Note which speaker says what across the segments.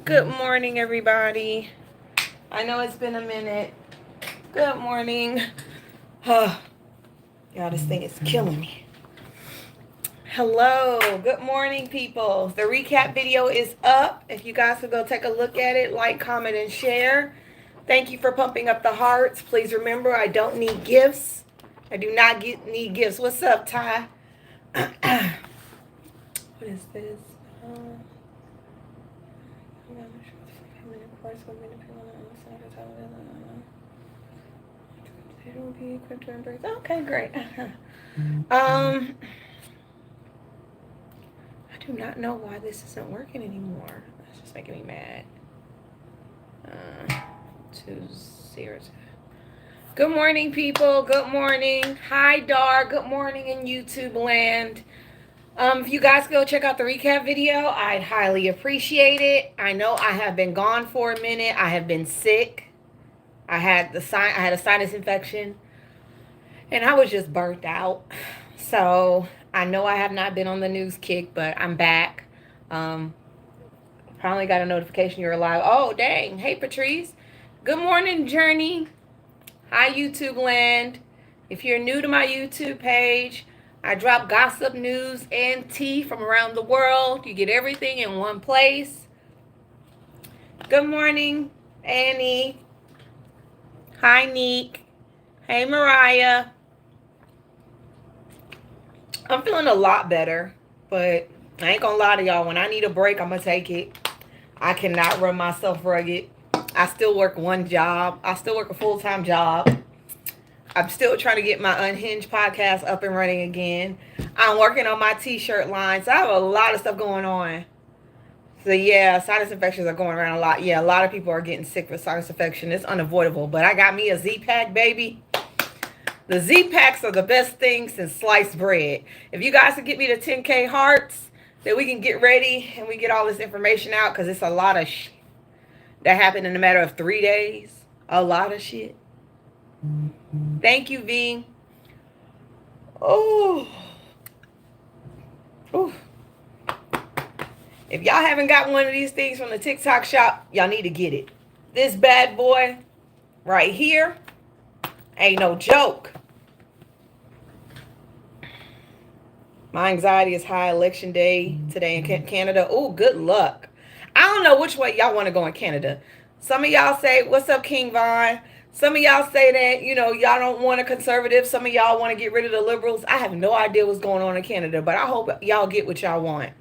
Speaker 1: Good morning, everybody. I know it's been a minute. Good morning. Y'all, this thing is killing me. Hello. Good morning, people. The recap video is up. If you guys could go take a look at it, like, comment, and share. Thank you for pumping up the hearts. Please remember, I don't need gifts. I do not need gifts. What's up, Ty? What is this? Okay, great. I do not know why this isn't working anymore. It's just making me mad. 2-0. Good morning, people. Good morning. Hi, Dar. Good morning in YouTube land. If you guys go check out the recap video, I'd highly appreciate it. I know I have been gone for a minute. I have been sick. I had a sinus infection, and I was just burnt out. So I know I have not been on the news kick, but I'm back. Finally got a notification you're alive. Oh, dang. Hey, Patrice. Good morning, Journey. Hi, YouTube land. If you're new to my YouTube page, I drop gossip, news, and tea from around the world. You get everything in one place. Good morning, Annie. Hi, Neek. Hey, Mariah. I'm feeling a lot better, but I ain't gonna lie to y'all. When I need a break, I'm gonna take it. I cannot run myself rugged. I still work one job. I still work a full-time job. I'm still trying to get my Unhinged podcast up and running again. I'm working on my t-shirt line. So I have a lot of stuff going on. So yeah, sinus infections are going around a lot. Yeah, a lot of people are getting sick with sinus infection. It's unavoidable. But I got me a Z-Pack, baby. The Z-Packs are the best thing since sliced bread. If you guys can get me to 10K hearts, then we can get ready and we get all this information out, because it's a lot of shit that happened in a matter of 3 days. A lot of shit. Thank you, V. Oh. Ooh. If y'all haven't got one of these things from the TikTok shop, y'all need to get it. This bad boy right here ain't no joke. My anxiety is high. Election day today in Canada. Oh, good luck. I don't know which way y'all want to go in Canada. Some of y'all say, what's up, King Vaughn? Some of y'all say that, y'all don't want a conservative. Some of y'all want to get rid of the liberals. I have no idea what's going on in Canada, but I hope y'all get what y'all want.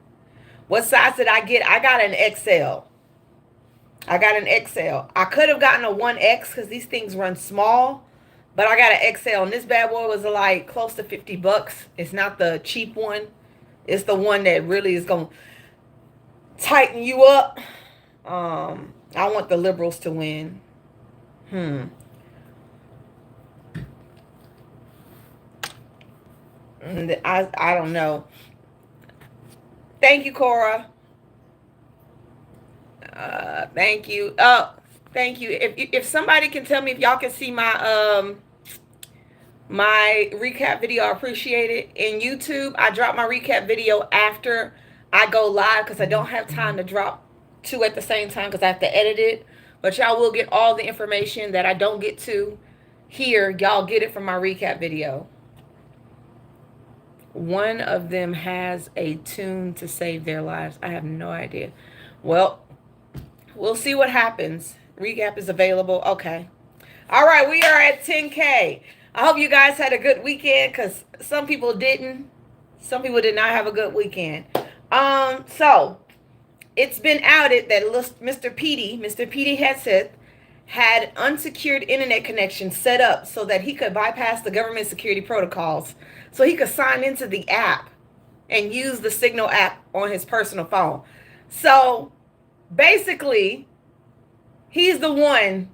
Speaker 1: What size did I get? I got an XL. I could have gotten a 1X because these things run small, but I got an XL, and this bad boy was like close to $50. It's not the cheap one. It's the one that really is going to tighten you up. I want the liberals to win. I don't know. Thank you, Cora. Thank you. Thank you. If somebody can tell me if y'all can see my my recap video, I appreciate it. In YouTube, I drop my recap video after I go live because I don't have time to drop two at the same time because I have to edit it. But y'all will get all the information that I don't get to here. Y'all get it from my recap video. One of them has a tune to save their lives. I have no idea. Well, we'll see what happens. Recap is available. Okay. All right, we are at 10K. I hope you guys had a good weekend, because some people didn't. Some people did not have a good weekend. So it's been outed that Mr. Petey Headset had unsecured internet connection set up so that he could bypass the government security protocols, so he could sign into the app and use the Signal app on his personal phone. So basically, he's the one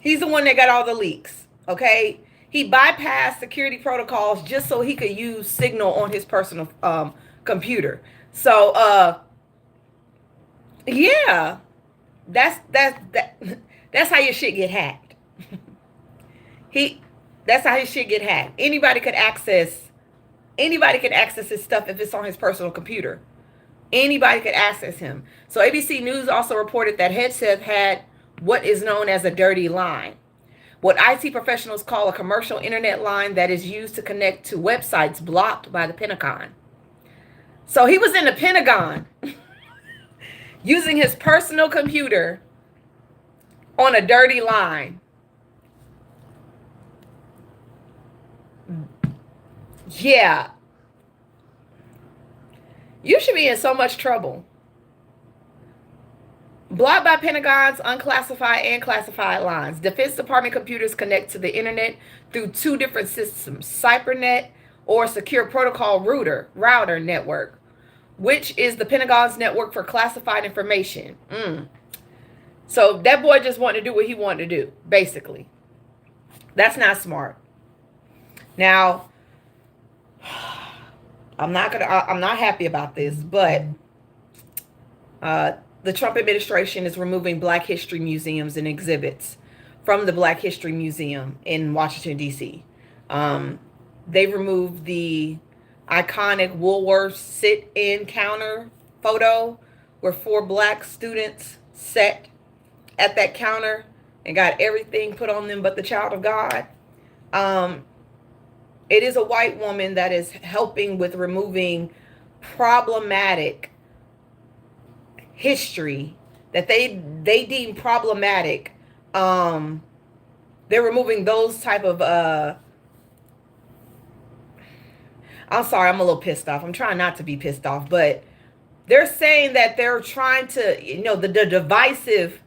Speaker 1: that got all the leaks. Okay, he bypassed security protocols just so he could use Signal on his personal computer. So yeah, that's how your shit get hacked. That's how his shit get hacked. Anybody could access his stuff if it's on his personal computer. Anybody could access him. So ABC News also reported that Hegseth had what is known as a dirty line, what IT professionals call a commercial internet line that is used to connect to websites blocked by the Pentagon. So he was in the Pentagon using his personal computer on a dirty line. Yeah. You should be in so much trouble. Blocked by Pentagon's unclassified and classified lines. Defense Department computers connect to the internet through two different systems, CyberNet or Secure Protocol Router Network, which is the Pentagon's network for classified information. So that boy just wanted to do what he wanted to do, basically. That's not smart. Now, I'm not happy about this, but the Trump administration is removing Black History museums and exhibits from the Black History Museum in Washington, D.C. They removed the iconic Woolworths sit-in counter photo where 4 Black students sat at that counter and got everything put on them but the child of God. It is a white woman that is helping with removing problematic history that they deem problematic. They're removing those type of I'm sorry, I'm a little pissed off. I'm trying not to be pissed off, but they're saying that they're trying to, the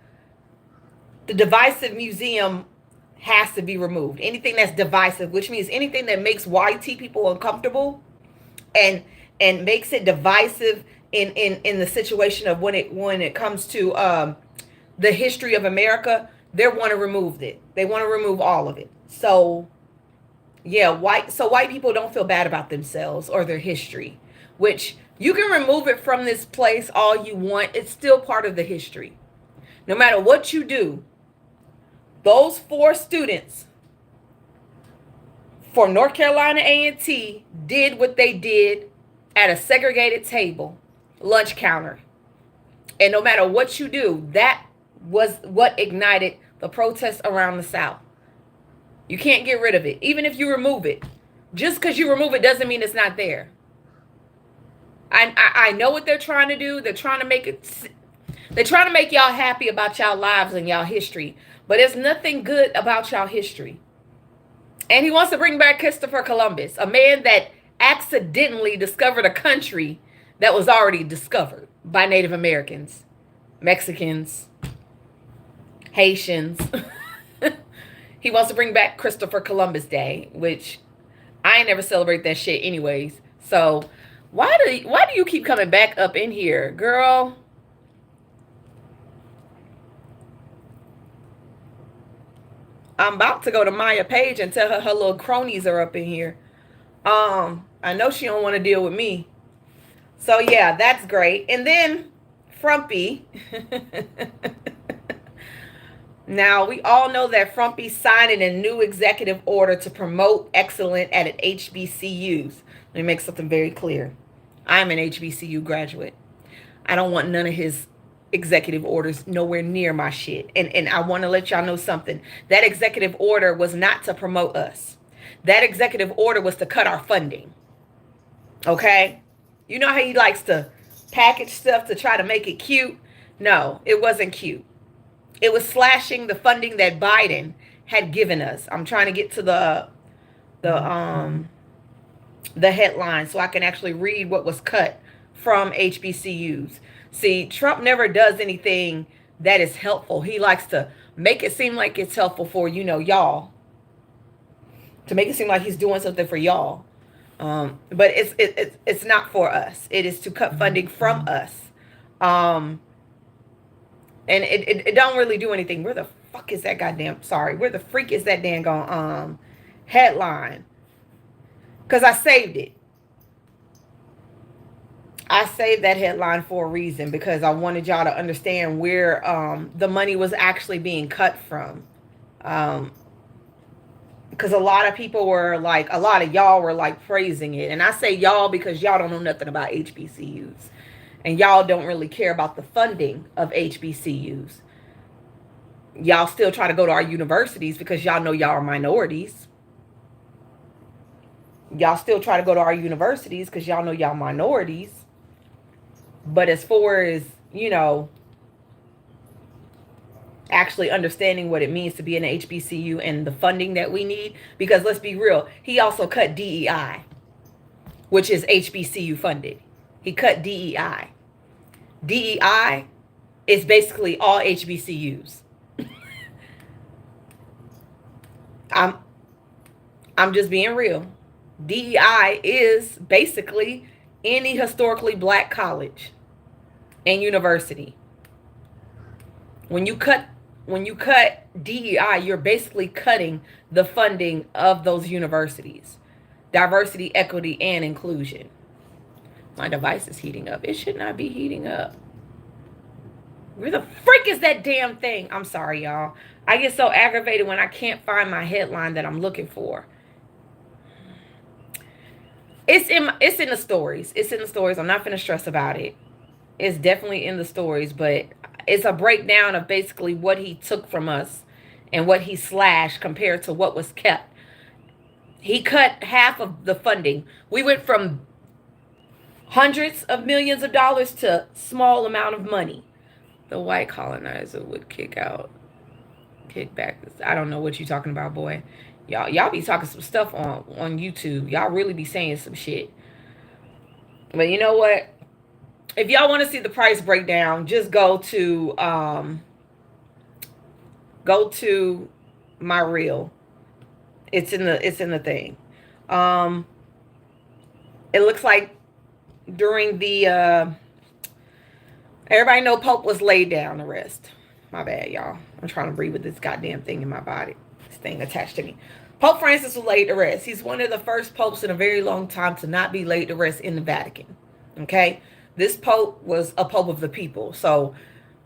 Speaker 1: divisive museum has to be removed. Anything that's divisive, which means anything that makes YT people uncomfortable and makes it divisive in the situation of when it comes to the history of America, they want to remove it. They want to remove all of it. So yeah, white people don't feel bad about themselves or their history, which you can remove it from this place all you want. It's still part of the history. No matter what you do, those 4 students from North Carolina A&T did what they did at a segregated table, lunch counter. And no matter what you do, that was what ignited the protests around the South. You can't get rid of it. Even if you remove it. Just because you remove it doesn't mean it's not there. I know what they're trying to do. They're trying to make y'all happy about y'all lives and y'all history. But there's nothing good about y'all history. And he wants to bring back Christopher Columbus, a man that accidentally discovered a country that was already discovered by Native Americans, Mexicans, Haitians. He wants to bring back Christopher Columbus Day, which I ain't never celebrate that shit anyways. So why do you keep coming back up in here, girl? I'm about to go to Maya Page and tell her little cronies are up in here. I know she don't want to deal with me. So yeah, that's great. And then Frumpy. Now, we all know that Frumpy's signing a new executive order to promote excellence at HBCUs. Let me make something very clear. I'm an HBCU graduate. I don't want none of his executive orders nowhere near my shit. And I want to let y'all know something. That executive order was not to promote us. That executive order was to cut our funding. Okay? You know how he likes to package stuff to try to make it cute? No, it wasn't cute. It was slashing the funding that Biden had given us. I'm trying to get to the headline so I can actually read what was cut from HBCUs. See, Trump never does anything that is helpful. He likes to make it seem like it's helpful for, y'all. To make it seem like he's doing something for y'all. But it's not for us. It is to cut funding from us. And it don't really do anything. Where the fuck is that goddamn, where the freak is that dang on headline? Because I saved it. I saved that headline for a reason, because I wanted y'all to understand where the money was actually being cut from. Because a lot of people were like, a lot of y'all were like praising it. And I say y'all because y'all don't know nothing about HBCUs. And y'all don't really care about the funding of HBCUs. Y'all still try to go to our universities because y'all know y'all are minorities. Y'all still try to go to our universities because y'all know y'all minorities. But as far as, actually understanding what it means to be an HBCU and the funding that we need, because let's be real, he also cut DEI, which is HBCU funded. He cut DEI. DEI is basically all HBCUs. I'm just being real. DEI is basically any historically black college and university. When you cut DEI, you're basically cutting the funding of those universities. Diversity, equity, and inclusion. My device is heating up. It should not be heating up. Where the frick is that damn thing? I'm sorry, y'all. I get so aggravated when I can't find my headline that I'm looking for. It's in the stories. It's in the stories. I'm not going to stress about it. It's definitely in the stories, but it's a breakdown of basically what he took from us and what he slashed compared to what was kept. He cut half of the funding. We went from hundreds of millions of dollars to small amount of money. The white colonizer would kick back. I don't know what you're talking about, boy. Y'all be talking some stuff on YouTube. Y'all really be saying some shit. But you know what? If y'all want to see the price breakdown, just go to my reel. It's in the thing. It looks like during the everybody know Pope was laid down to rest. My bad, y'all. I'm trying to breathe with this goddamn thing in my body. This thing attached to me. Pope Francis was laid to rest. He's one of the first popes in a very long time to not be laid to rest in the Vatican. Okay? This pope was a pope of the people. So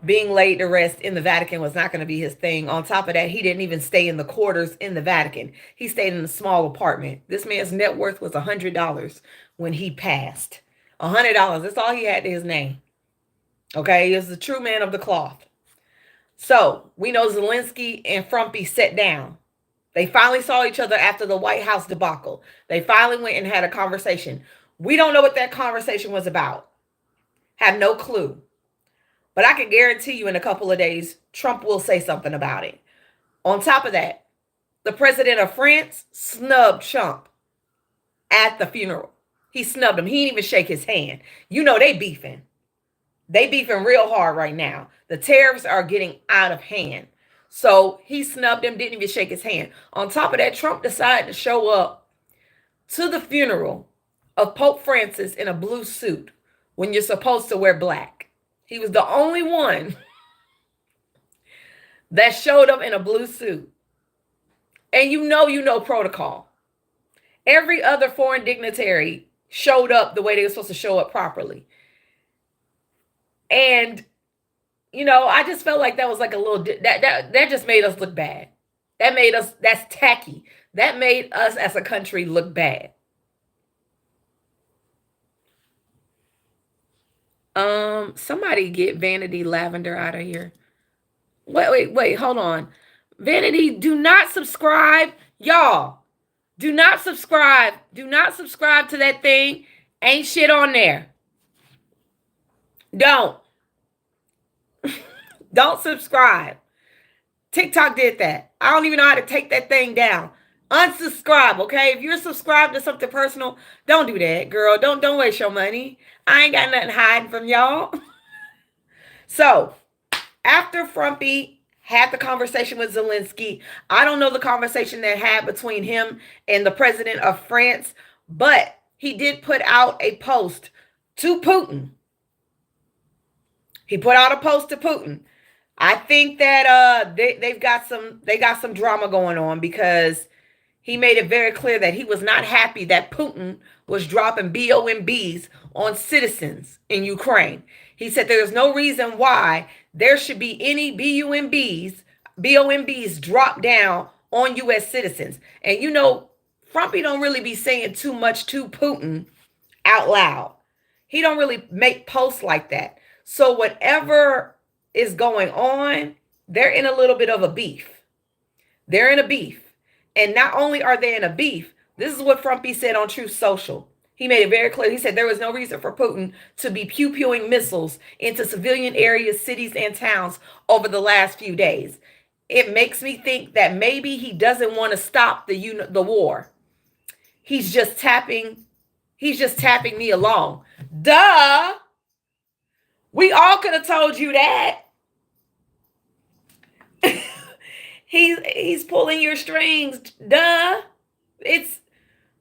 Speaker 1: being laid to rest in the Vatican was not going to be his thing. On top of that, he didn't even stay in the quarters in the Vatican. He stayed in a small apartment. This man's net worth was $100 when he passed. $100. That's all he had to his name. Okay? He was the true man of the cloth. So we know Zelensky and Frumpy sat down. They finally saw each other after the White House debacle. They finally went and had a conversation. We don't know what that conversation was about. Have no clue. But I can guarantee you in a couple of days, Trump will say something about it. On top of that, the president of France snubbed Trump at the funeral. He snubbed him. He didn't even shake his hand. You know they beefing. They beefing real hard right now. The tariffs are getting out of hand. So he snubbed him, didn't even shake his hand. On top of that, Trump decided to show up to the funeral of Pope Francis in a blue suit when you're supposed to wear black. He was the only one that showed up in a blue suit. And you know protocol. Every other foreign dignitary showed up the way they were supposed to show up properly. And I just felt like that was like a little, that just made us look bad. That's tacky. That made us as a country look bad. Somebody get Vanity Lavender out of here. Wait, hold on. Vanity, do not subscribe. Y'all, do not subscribe. Do not subscribe to that thing. Ain't shit on there. Don't subscribe. TikTok did that. I don't even know how to take that thing down. Unsubscribe, okay? If you're subscribed to something personal, don't do that, girl. Don't waste your money. I ain't got nothing hiding from y'all. So, after Frumpy had the conversation with Zelensky, I don't know the conversation that had between him and the president of France, but he did put out a post to Putin. He put out a post to Putin. I think that they got some drama going on because he made it very clear that he was not happy that Putin was dropping BOMBs on citizens in Ukraine. He said there's no reason why there should be any BOMBs dropped down on U.S. citizens. And Frumpy don't really be saying too much to Putin out loud. He don't really make posts like that. So whatever is going on, they're in a little bit of a beef. They're in a beef. And not only are they in a beef, this is what Frumpy said on Truth Social. He made it very clear. He said there was no reason for Putin to be pew-pewing missiles into civilian areas, cities, and towns over the last few days. It makes me think that maybe he doesn't want to stop the war. He's just tapping me along. Duh. We all could have told you that. He's pulling your strings. Duh.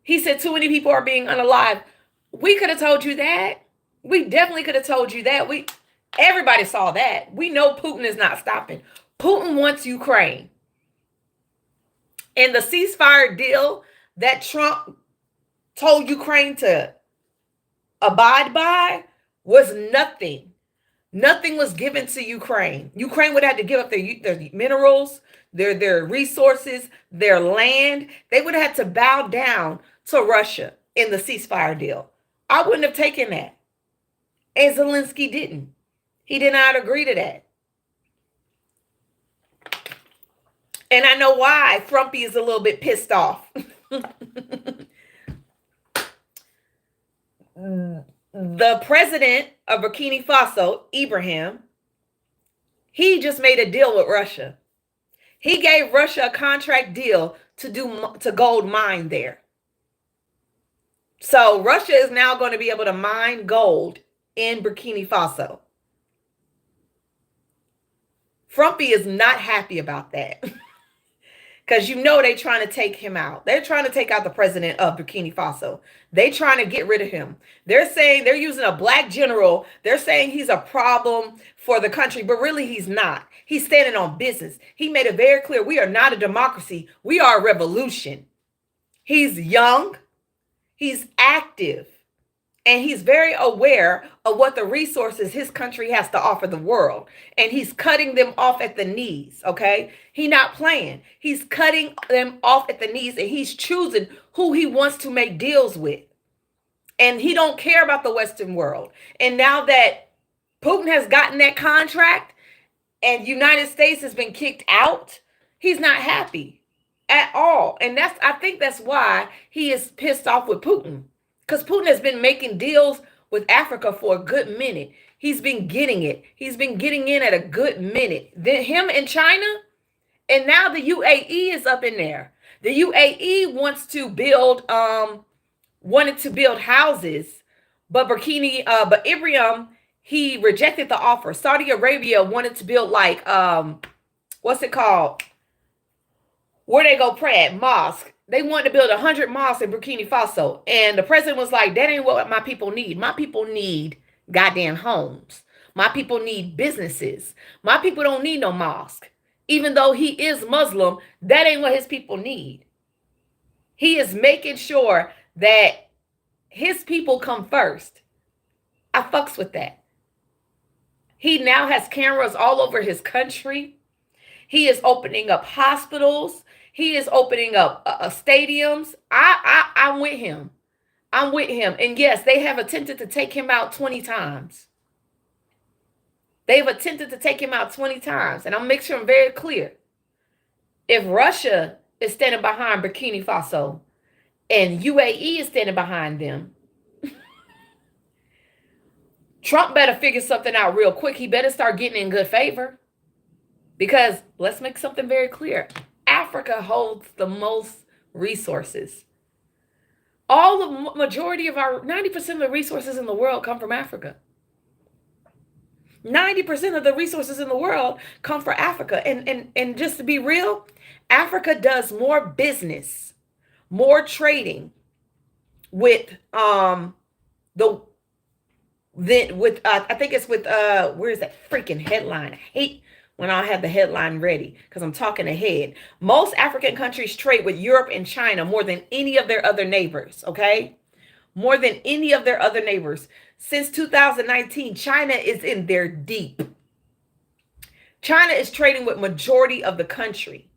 Speaker 1: He said too many people are being unalive. We could have told you that. We definitely could have told you that. Everybody saw that. We know Putin is not stopping. Putin wants Ukraine. And the ceasefire deal that Trump told Ukraine to abide by was nothing. Nothing was given to Ukraine. Ukraine would have to give up their minerals, their resources, their land. They would have had to bow down to Russia in the ceasefire deal. I wouldn't have taken that. And Zelensky didn't. He did not agree to that. And I know why Frumpy is a little bit pissed off. The president of Burkina Faso, Ibrahim, he just made a deal with Russia. He gave Russia a contract deal to gold mine there. So Russia is now going to be able to mine gold in Burkina Faso. Frumpy is not happy about that. Because they're trying to take him out. They're trying to take out the president of Burkina Faso. They're trying to get rid of him. They're saying they're using a black general. They're saying he's a problem for the country, but really he's not. He's standing on business. He made it very clear, we are not a democracy. We are a revolution. He's young. He's active. And he's very aware of what the resources his country has to offer the world. And he's cutting them off at the knees, okay? He's not playing. He's cutting them off at the knees, and he's choosing who he wants to make deals with. And he don't care about the Western world. And now that Putin has gotten that contract and United States has been kicked out, he's not happy at all. And I think that's why he is pissed off with Putin. Because Putin has been making deals with Africa for a good minute. He's been getting it. He's been getting in at a good minute. Then him and China, and now the UAE is up in there. The UAE wanted to build houses, but Ibrahim, he rejected the offer. Saudi Arabia wanted to build what's it called? Where they go pray at? Mosque. They wanted to build 100 mosques in Burkina Faso. And the president was like, that ain't what my people need. My people need goddamn homes. My people need businesses. My people don't need no mosque. Even though he is Muslim, that ain't what his people need. He is making sure that his people come first. I fucks with that. He now has cameras all over his country. He is opening up hospitals. He is opening up stadiums. I'm with him. I'm with him. And yes, they have attempted to take him out 20 times. They've attempted to take him out 20 times. And I'll make sure I'm very clear. If Russia is standing behind Burkina Faso and UAE is standing behind them, Trump better figure something out real quick. He better start getting in good favor. Because let's make something very clear. Africa holds the most resources. The majority of 90% of the resources in the world come from Africa. 90% of the resources in the world come from Africa. And just to be real, Africa does more business, more trading with I think it's with where's that freaking headline? I hate when I have the headline ready because I'm talking ahead. Most African countries trade with Europe and China more than any of their other neighbors, okay? More than any of their other neighbors. Since 2019, China is in there deep. China is trading with majority of the country.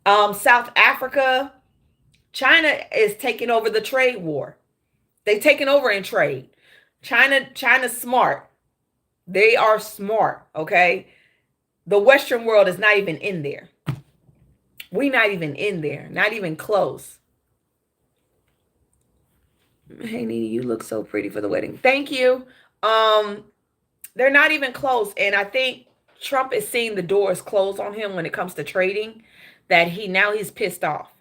Speaker 1: South Africa, China is taking over the trade war. They've taken over in trade. China's smart. They are smart, okay? The Western world is not even in there. We not even in there. Not even close. Hey, Nene, you look so pretty for the wedding. Thank you. They're not even close. And I think Trump is seeing the doors close on him when it comes to trading, that he's pissed off.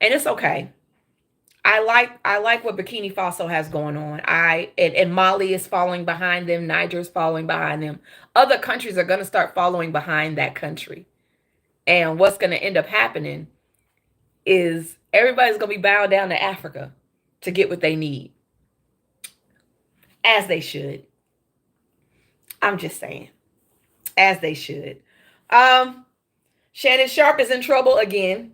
Speaker 1: And it's okay. I like what Burkina Faso has going on. And Mali is following behind them. Niger's following behind them. Other countries are going to start following behind that country. And what's going to end up happening is everybody's going to be bound down to Africa to get what they need. As they should. I'm just saying. As they should. Shannon Sharpe is in trouble again.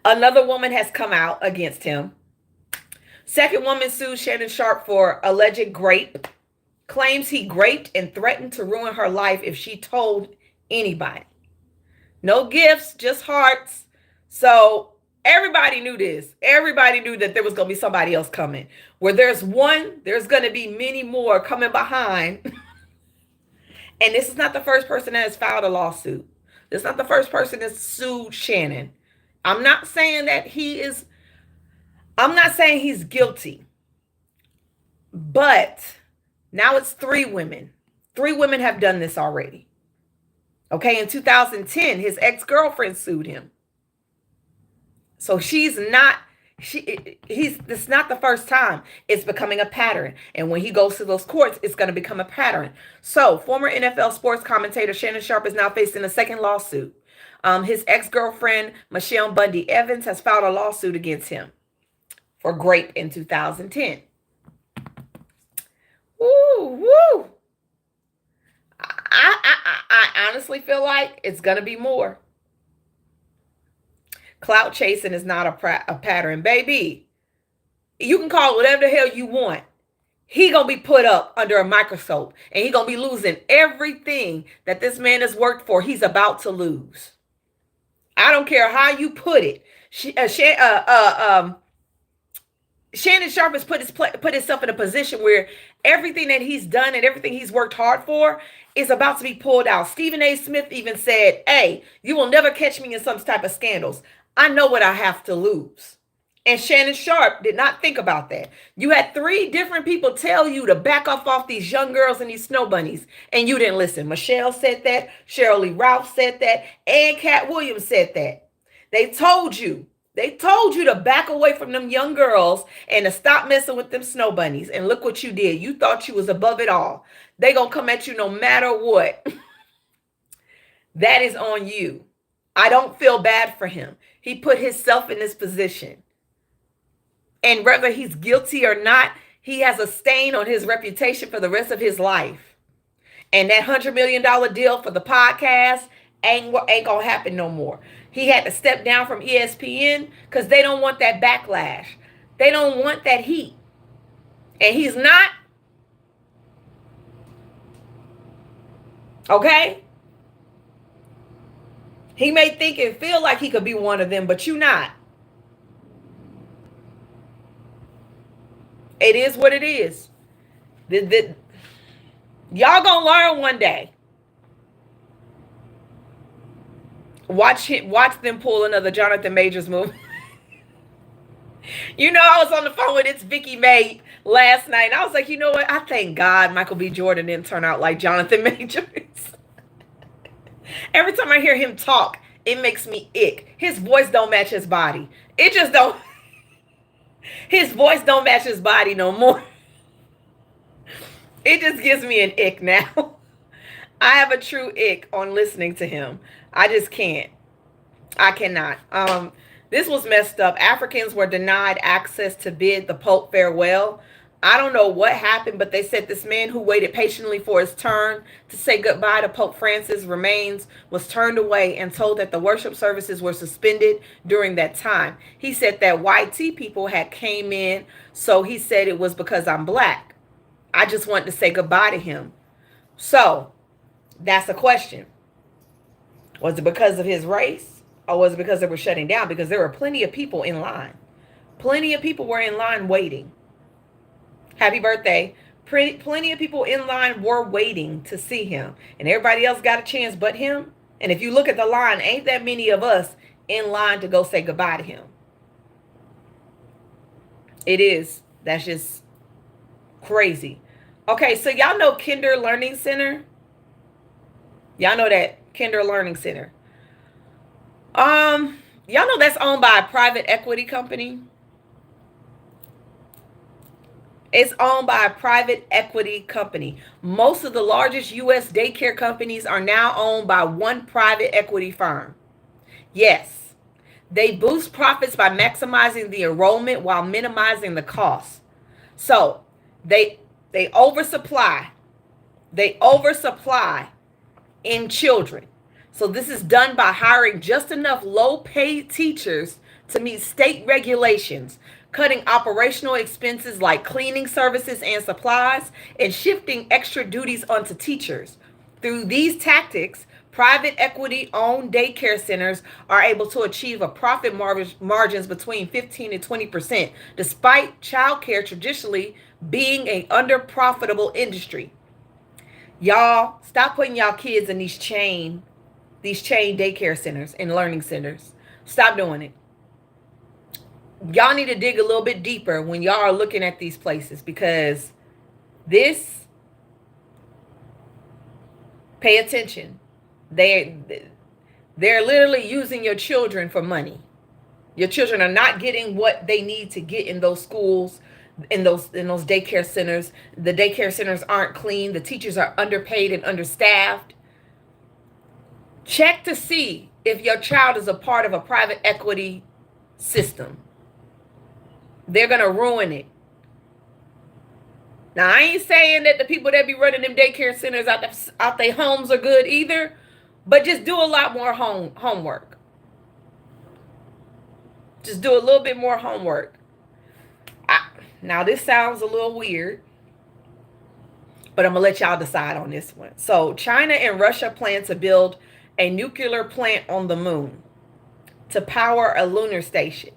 Speaker 1: Another woman has come out against him. Second woman sues Shannon Sharpe for alleged grape. Claims he raped and threatened to ruin her life if she told anybody. No gifts, just hearts. So everybody knew this. Everybody knew that there was going to be somebody else coming. Where there's one, there's going to be many more coming behind. And this is not the first person that has filed a lawsuit. This is not the first person that sued Shannon. I'm not saying he's guilty. But now it's 3 women. 3 women have done this already. Okay, in 2010, his ex-girlfriend sued him. So this is not the first time. It's becoming a pattern. And when he goes to those courts, it's going to become a pattern. So former NFL sports commentator Shannon Sharpe is now facing a second lawsuit. His ex-girlfriend, Michelle Bundy Evans, has filed a lawsuit against him for grape in 2010. Woo. I honestly feel like it's going to be more. Clout chasing is not a pattern. Baby, you can call it whatever the hell you want. He going to be put up under a microscope, and he going to be losing everything that this man has worked for. He's about to lose. I don't care how you put it. Shannon Sharpe has put himself in a position where everything that he's done and everything he's worked hard for is about to be pulled out. Stephen A. Smith even said, hey, you will never catch me in some type of scandals. I know what I have to lose. And Shannon Sharpe did not think about that. You had 3 different people tell you to back off these young girls and these snow bunnies, and you didn't listen. Michelle said that. Cheryl Lee Ralph said that. And Cat Williams said that. They told you to back away from them young girls and to stop messing with them snow bunnies. And look what you did. You thought you was above it all. They gonna come at you no matter what. That is on you. I don't feel bad for him. He put himself in this position. And whether he's guilty or not, he has a stain on his reputation for the rest of his life. And that $100 million deal for the podcast ain't gonna happen no more. He had to step down from ESPN because they don't want that backlash. They don't want that heat. And he's not. Okay? He may think and feel like he could be one of them, but you're not. It is what it is. Y'all gonna learn one day. Watch them pull another Jonathan Majors move. You know, I was on the phone with Vicky May last night, and I was like, you know what? I thank God Michael B. Jordan didn't turn out like Jonathan Majors. Every time I hear him talk, it makes me ick. His voice don't match his body. It just don't. His voice don't match his body no more. It just gives me an ick now. I have a true ick on listening to him. I just can't. I cannot. This was messed up. Africans were denied access to bid the Pope farewell. I don't know what happened, but they said this man who waited patiently for his turn to say goodbye to Pope Francis' remains was turned away and told that the worship services were suspended during that time. He said that YT people had came in, so he said it was because I'm black. I just wanted to say goodbye to him. So that's a question. Was it because of his race, or was it because they were shutting down? Because there were plenty of people in line. Plenty of people were in line waiting. Happy birthday. Plenty of people in line were waiting to see him, and everybody else got a chance but him. And if you look at the line, ain't that many of us in line to go say goodbye to him. It is. That's just crazy. Okay, so y'all know Kinder Learning Center? Y'all know that Kinder Learning Center. Y'all know that's owned by a private equity company? It's owned by a private equity company. Most of the largest U.S. daycare companies are now owned by one private equity firm. Yes, they boost profits by maximizing the enrollment while minimizing the cost. So they oversupply. They oversupply in children. So this is done by hiring just enough low-paid teachers to meet state regulations, cutting operational expenses like cleaning services and supplies, and shifting extra duties onto teachers. Through these tactics, private equity-owned daycare centers are able to achieve a profit margins between 15 and 20%, despite childcare traditionally being an under-profitable industry. Y'all, stop putting y'all kids in these chain daycare centers and learning centers. Stop doing it. Y'all need to dig a little bit deeper when y'all are looking at these places, because this, pay attention. They're literally using your children for money. Your children are not getting what they need to get in those schools, in those daycare centers. The daycare centers aren't clean. The teachers are underpaid and understaffed. Check to see if your child is a part of a private equity system. They're going to ruin it. Now, I ain't saying that the people that be running them daycare centers out their homes are good either, but just do a lot more homework. Just do a little bit more homework. Now, this sounds a little weird, but I'm going to let y'all decide on this one. So, China and Russia plan to build a nuclear plant on the moon to power a lunar station.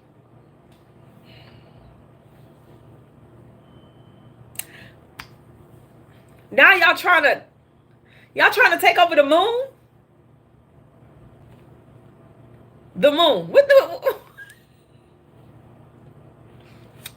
Speaker 1: Now y'all trying to take over the moon? The moon. What the?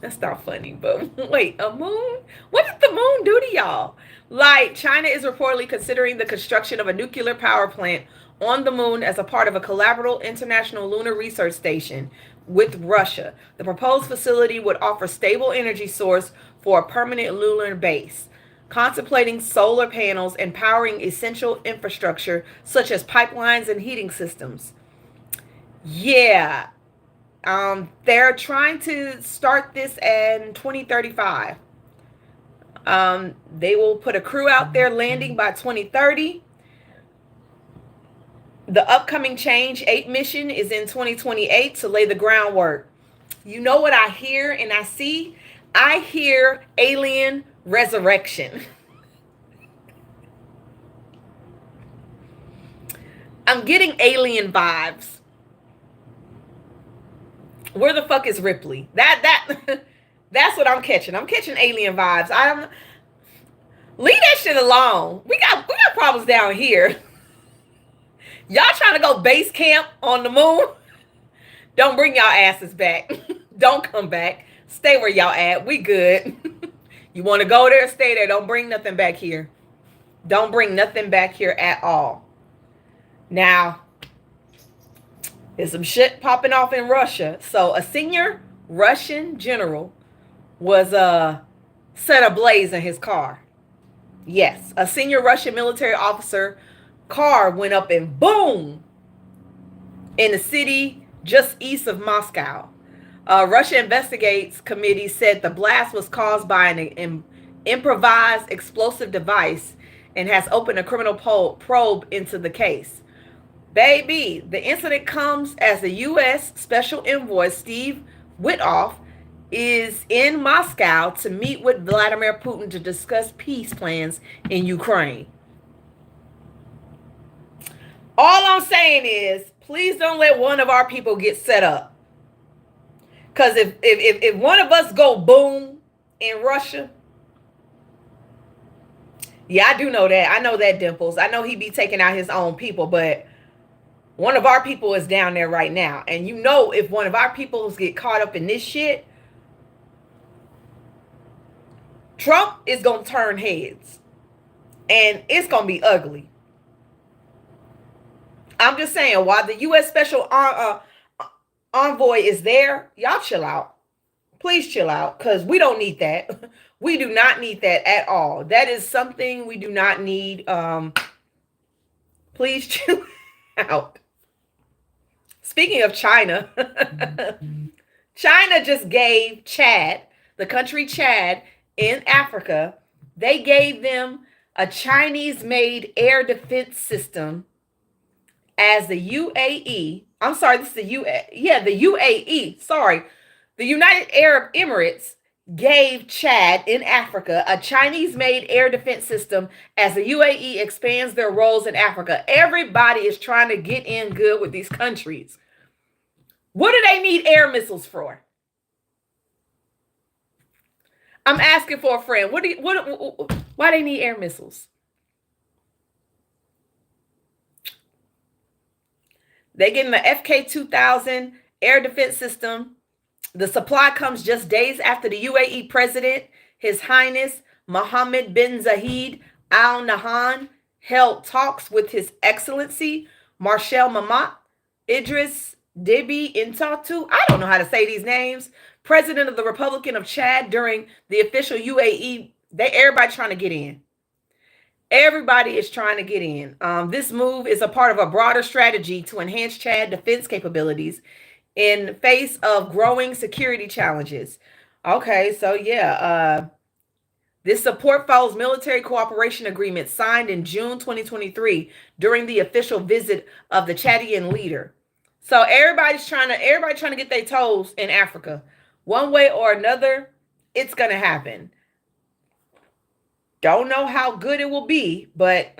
Speaker 1: That's not funny, but wait, a moon? What did the moon do to y'all? Like, China is reportedly considering the construction of a nuclear power plant on the moon as a part of a collaborative international lunar research station with Russia. The proposed facility would offer stable energy source for a permanent lunar base, contemplating solar panels and powering essential infrastructure such as pipelines and heating systems. Yeah. They're trying to start this in 2035. They will put a crew out there landing by 2030. The upcoming Change 8 mission is in 2028 to lay the groundwork. You know what I hear and I see? I hear alien resurrection. I'm getting alien vibes. Where the fuck is Ripley? That's what I'm catching. I'm catching alien vibes. Leave that shit alone. We got problems down here. Y'all trying to go base camp on the moon? Don't bring y'all asses back. Don't come back. Stay where y'all at. We good. You want to go there? Stay there. Don't bring nothing back here. Don't bring nothing back here at all. Now, there's some shit popping off in Russia. So a senior Russian general was set ablaze in his car. Yes, a senior Russian military officer car went up and boom in the city just east of Moscow. Russia Investigates Committee said the blast was caused by an improvised explosive device and has opened a criminal probe into the case. Baby, the incident comes as the U.S. Special Envoy Steve Witkoff is in Moscow to meet with Vladimir Putin to discuss peace plans in Ukraine. All I'm saying is, please don't let one of our people get set up. Because if one of us go boom in Russia, Yeah, I do know that. I know that, Dimples. I know he be taking out his own people, but one of our people is down there right now. And you know, if one of our peoples get caught up in this shit, Trump is going to turn heads. And it's going to be ugly. I'm just saying, while the U.S. Special Envoy is there, y'all chill out. Please chill out, because we don't need that. We do not need that at all. That is something we do not need. Please chill out. Speaking of China, China just gave Chad, the country Chad in Africa, they gave them a Chinese-made air defense system as the UAE. I'm sorry, this is the the UAE. Sorry, the United Arab Emirates gave Chad in Africa a Chinese-made air defense system as the UAE expands their roles in Africa. Everybody is trying to get in good with these countries. What do they need air missiles for? I'm asking for a friend. Why they need air missiles? They getting the FK-2000 air defense system. The supply comes just days after the UAE president, His Highness Mohammed bin Zayed Al Nahyan, held talks with His Excellency Marshal Mamat Idris Deby Intatu. I don't know how to say these names. President of the Republic of Chad during the official UAE. Everybody trying to get in. Everybody is trying to get in. This move is a part of a broader strategy to enhance Chad defense capabilities in face of growing security challenges. Okay, so yeah, this support follows military cooperation agreement signed in June 2023 during the official visit of the Chadian leader. So everybody trying to get their toes in Africa. One way or another, it's gonna happen. Don't know how good it will be, but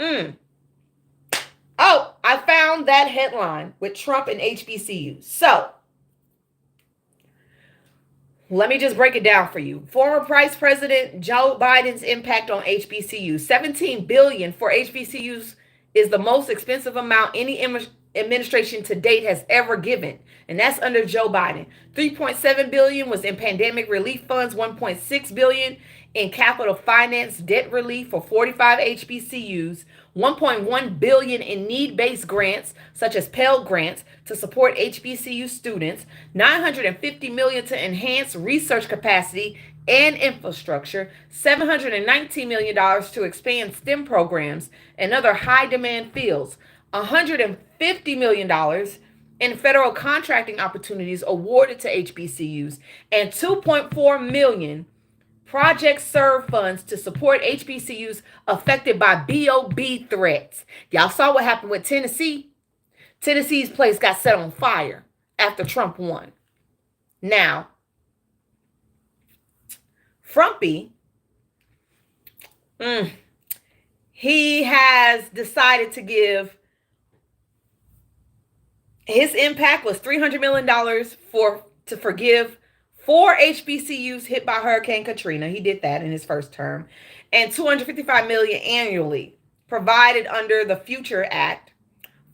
Speaker 1: oh, I found that headline with Trump and HBCU. So let me just break it down for you. Former Vice President Joe Biden's impact on HBCUs. $17 billion for HBCUs is the most expensive amount any administration to date has ever given, and that's under Joe Biden. $3.7 billion was in pandemic relief funds, $1.6 billion in capital finance debt relief for 45 HBCUs, $1.1 billion in need-based grants such as Pell Grants to support HBCU students, $950 million to enhance research capacity and infrastructure, $719 million to expand STEM programs and other high-demand fields, $150 million in federal contracting opportunities awarded to HBCUs, and $2.4 million Project Serve funds to support HBCUs affected by BOB threats. Y'all saw what happened with Tennessee. Tennessee's place got set on fire after Trump won. Now, Frumpy, he has decided to give, his impact was $300 million to forgive 4 HBCUs hit by Hurricane Katrina. He did that in his first term. And $255 million annually provided under the Future Act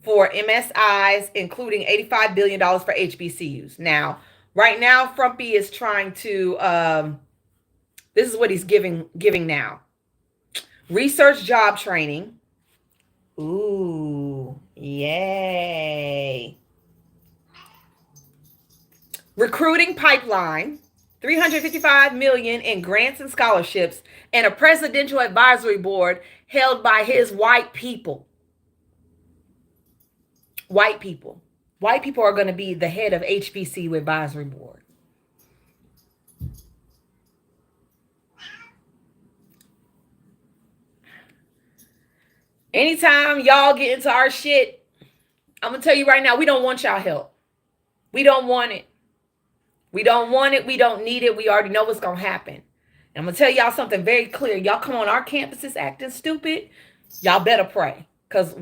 Speaker 1: for MSIs, including $85 billion for HBCUs. Now, right now, Frumpy is trying to, this is what he's giving now. Research job training. Ooh, yay. Recruiting pipeline, $355 million in grants and scholarships, and a presidential advisory board held by his white people. White people. White people are going to be the head of HBCU advisory board. Anytime y'all get into our shit, I'm going to tell you right now, we don't want y'all help. We don't want it. We don't want it. We don't need it. We already know what's going to happen. And I'm going to tell y'all something very clear. Y'all come on our campuses acting stupid, y'all better pray. Because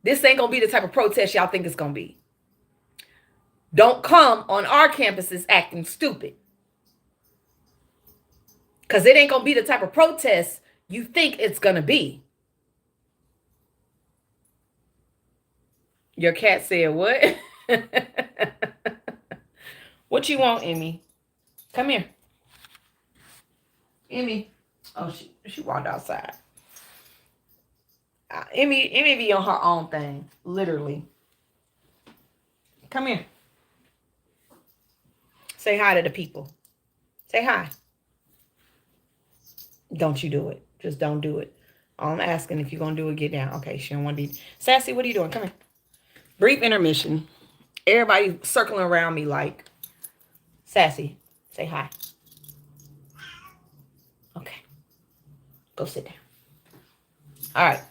Speaker 1: this ain't going to be the type of protest y'all think it's going to be. Don't come on our campuses acting stupid. Because it ain't going to be the type of protest you think it's going to be. Your cat said what? What you want, Emmy? Come here. Emmy. Oh, she walked outside. Emmy be on her own thing, literally. Come here. Say hi to the people. Say hi. Don't you do it. Just don't do it. All I'm asking, if you're going to do it, get down. Okay, she don't want to be. Sassy, what are you doing? Come here. Brief intermission. Everybody circling around me like, Sassy, say hi. Okay. Go sit down. All right.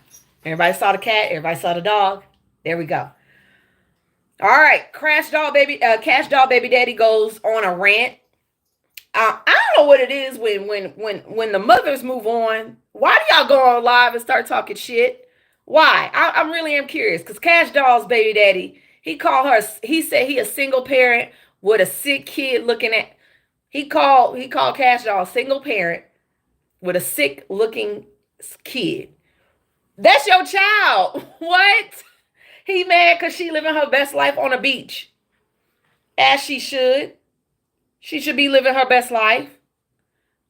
Speaker 1: Everybody saw the cat. Everybody saw the dog. There we go. All right. Cash Doll Baby Daddy goes on a rant. I don't know what it is when the mothers move on. Why do y'all go on live and start talking shit? Why? I really am curious, because Cash Doll's baby daddy, he said he a single parent with a sick kid looking at. He called Cash Doll a single parent with a sick looking kid. That's your child. What? He mad because she living her best life on a beach. As she should. She should be living her best life.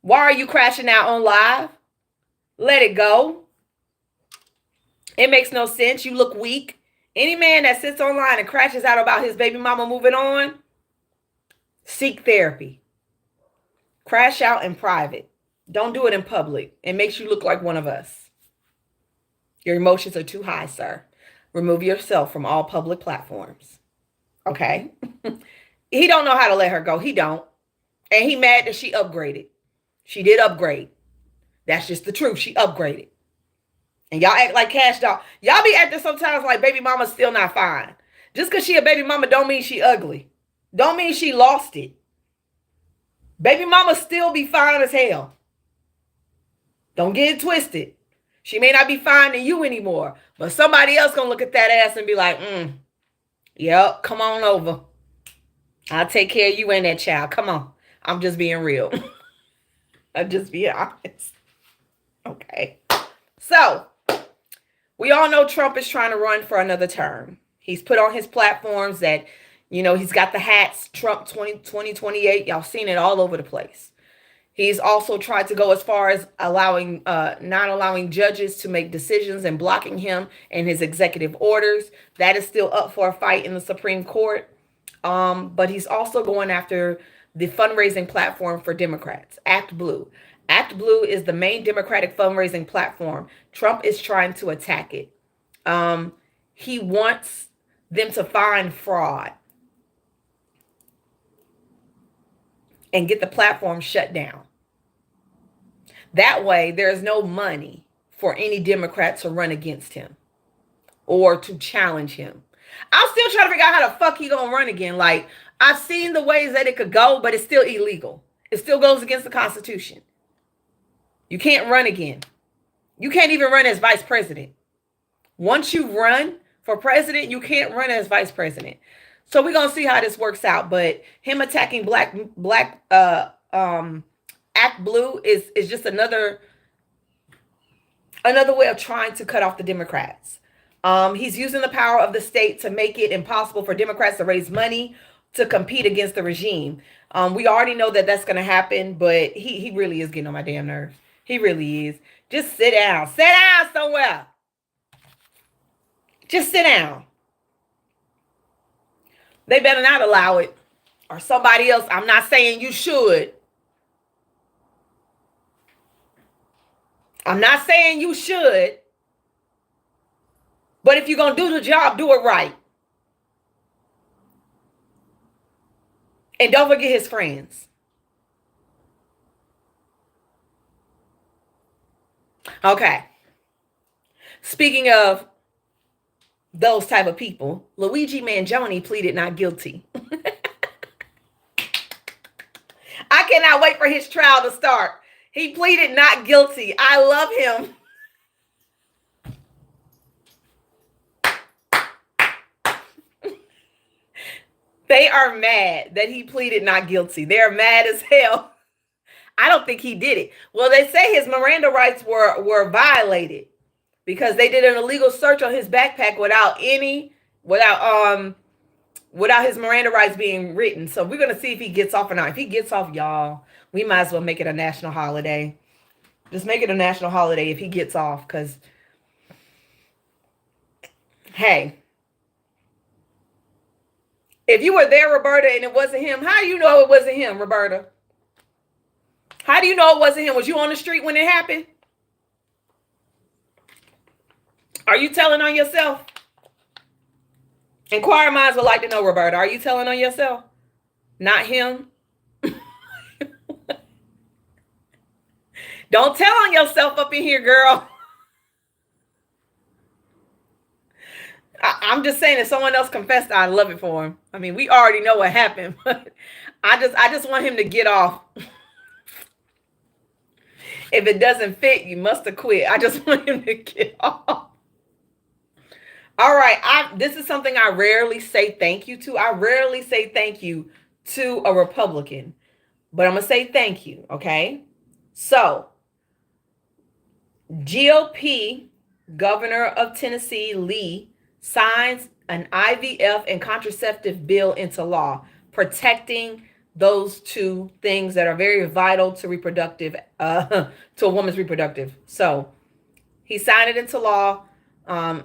Speaker 1: Why are you crashing out on live? Let it go. It makes no sense. You look weak. Any man that sits online and crashes out about his baby mama moving on, seek therapy. Crash out in private. Don't do it in public. It makes you look like one of us. Your emotions are too high, sir. Remove yourself from all public platforms. Okay? He don't know how to let her go. He don't. And he mad that she upgraded. She did upgrade. That's just the truth. She upgraded. And y'all act like Cash Doll. Y'all be acting sometimes like baby mama's still not fine. Just because she a baby mama don't mean she ugly. Don't mean she lost it. Baby mama still be fine as hell. Don't get it twisted. She may not be fine to you anymore, but somebody else gonna look at that ass and be like, yep, come on over. I'll take care of you and that child. Come on. I'm just being real. I'm just being honest. Okay. So, we all know Trump is trying to run for another term. He's put on his platforms that, he's got the hats, Trump 2028. Y'all seen it all over the place. He's also tried to go as far as not allowing judges to make decisions and blocking him and his executive orders. That is still up for a fight in the Supreme Court. But he's also going after the fundraising platform for Democrats, Act Blue. Act Blue is the main Democratic fundraising platform. Trump is trying to attack it. He wants them to find fraud and get the platform shut down. That way, there's no money for any Democrat to run against him or to challenge him. I'm still trying to figure out how the fuck he gonna run again. Like, I've seen the ways that it could go, but it's still illegal. It still goes against the Constitution. You can't run again. You can't even run as vice president. Once you run for president, you can't run as vice president. So we're gonna see how this works out. But him attacking Act Blue is just another way of trying to cut off the Democrats. He's using the power of the state to make it impossible for Democrats to raise money to compete against the regime. We already know that that's going to happen, but he really is getting on my damn nerves. He really is. Just sit down. Sit down somewhere. Just sit down. They better not allow it. Or somebody else. I'm not saying you should. I'm not saying you should. But if you're going to do the job, do it right. And don't forget his friends. Okay. Speaking of those type of people, Luigi Mangione pleaded not guilty. I cannot wait for his trial to start. He pleaded not guilty. I love him. They are mad that he pleaded not guilty. They're mad as hell. I don't think he did it. Well, they say his Miranda rights were violated because they did an illegal search on his backpack without his Miranda rights being written. So we're gonna see if he gets off or not. If he gets off, y'all, we might as well make it a national holiday. Just make it a national holiday if he gets off, because hey, if you were there, Roberta, and it wasn't him, how do you know it wasn't him, Roberta? How do you know it wasn't him? Was you on the street when it happened? Are you telling on yourself? Inquiring minds would like to know, Roberta. Are you telling on yourself? Not him? Don't tell on yourself up in here, girl. I'm just saying, if someone else confessed, I'd love it for him. I mean, we already know what happened, but I just want him to get off. If it doesn't fit, you must have quit. I just want him to get off. All right. This is something I rarely say thank you to. I rarely say thank you to a Republican, but I'm going to say thank you. Okay. So, GOP Governor of Tennessee, Lee, signs an IVF and contraceptive bill into law, protecting those two things that are very vital to reproductive, to a woman's reproductive. So he signed it into law.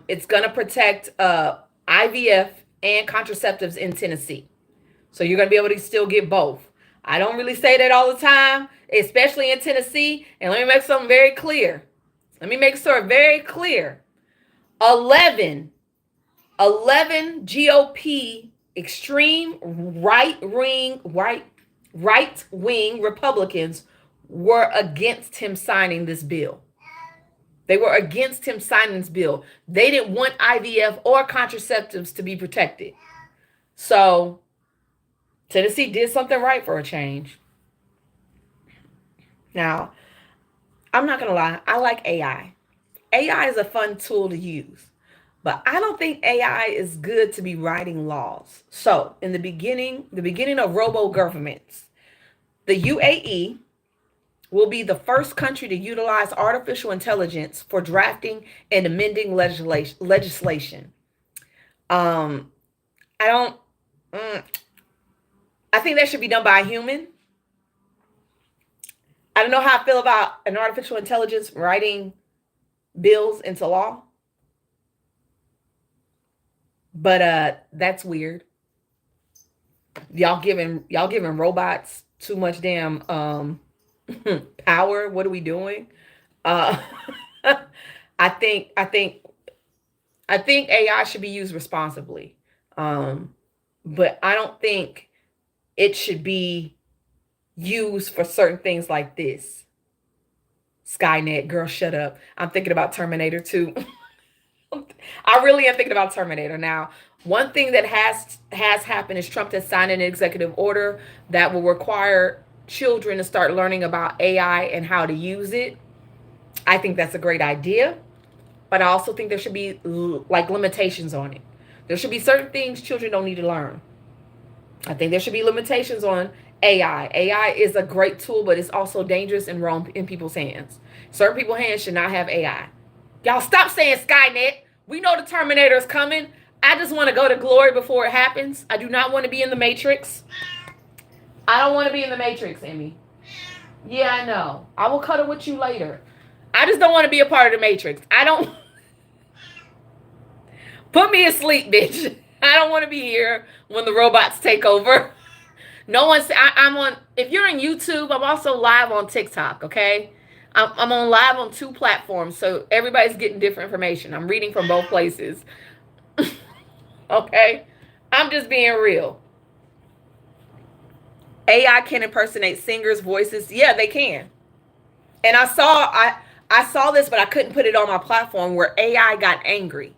Speaker 1: It's going to protect IVF and contraceptives in Tennessee. So you're going to be able to still get both. I don't really say that all the time, especially in Tennessee. And let me make something very clear. Let me make sure very clear. 11 GOP extreme right-wing Republicans were against him signing this bill. They were against him signing this bill. They didn't want IVF or contraceptives to be protected. So Tennessee did something right for a change. Now, I'm not going to lie. I like AI. AI is a fun tool to use. But I don't think AI is good to be writing laws. So in the beginning of robo-governments, the UAE will be the first country to utilize artificial intelligence for drafting and amending legislation. I think that should be done by a human. I don't know how I feel about an artificial intelligence writing bills into law. But that's weird. Y'all giving robots too much damn power. What are we doing? I think AI should be used responsibly. But I don't think it should be used for certain things like this. Skynet, girl, shut up. I'm thinking about Terminator 2. I really am thinking about Terminator. Now, one thing that has happened is Trump has signed an executive order that will require children to start learning about AI and how to use it. I think that's a great idea, but I also think there should be like limitations on it. There should be certain things children don't need to learn. I think there should be limitations on AI. AI is a great tool, but it's also dangerous and wrong in people's hands. Certain people's hands should not have AI. Y'all stop saying Skynet. We know the Terminator is coming. I just want to go to glory before it happens. I do not want to be in the Matrix. I don't want to be in the Matrix, Emmy. Yeah, I know. I will cuddle with you later. I just don't want to be a part of the Matrix. I don't. Put me asleep, bitch. I don't want to be here when the robots take over. No one's. I'm on. If you're on YouTube, I'm also live on TikTok. Okay. I'm on live on 2 platforms, so everybody's getting different information. I'm reading from both places. Okay? I'm just being real. AI can impersonate singers' voices. Yeah, they can. And I saw this, but I couldn't put it on my platform, where AI got angry.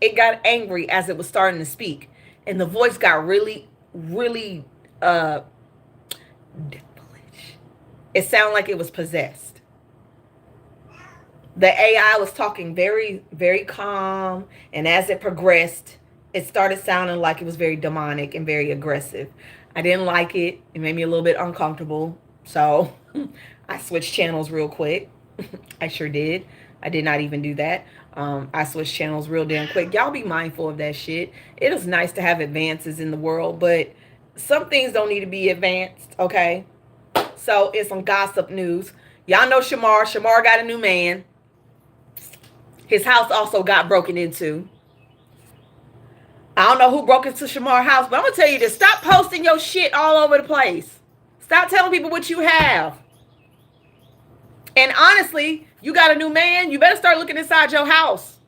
Speaker 1: It got angry as it was starting to speak. And the voice got really, really devilish. It sounded like it was possessed. The AI was talking very, very calm. And as it progressed, it started sounding like it was very demonic and very aggressive. I didn't like it. It made me a little bit uncomfortable. So I switched channels real quick. I sure did. I did not even do that. I switched channels real damn quick. Y'all be mindful of that shit. It is nice to have advances in the world, but some things don't need to be advanced, okay? So it's some gossip news. Y'all know Shamar. Shamar got a new man. His house also got broken into. I don't know who broke into Shamar's house, but I'm going to tell you this. Stop posting your shit all over the place. Stop telling people what you have. And honestly, you got a new man. You better start looking inside your house.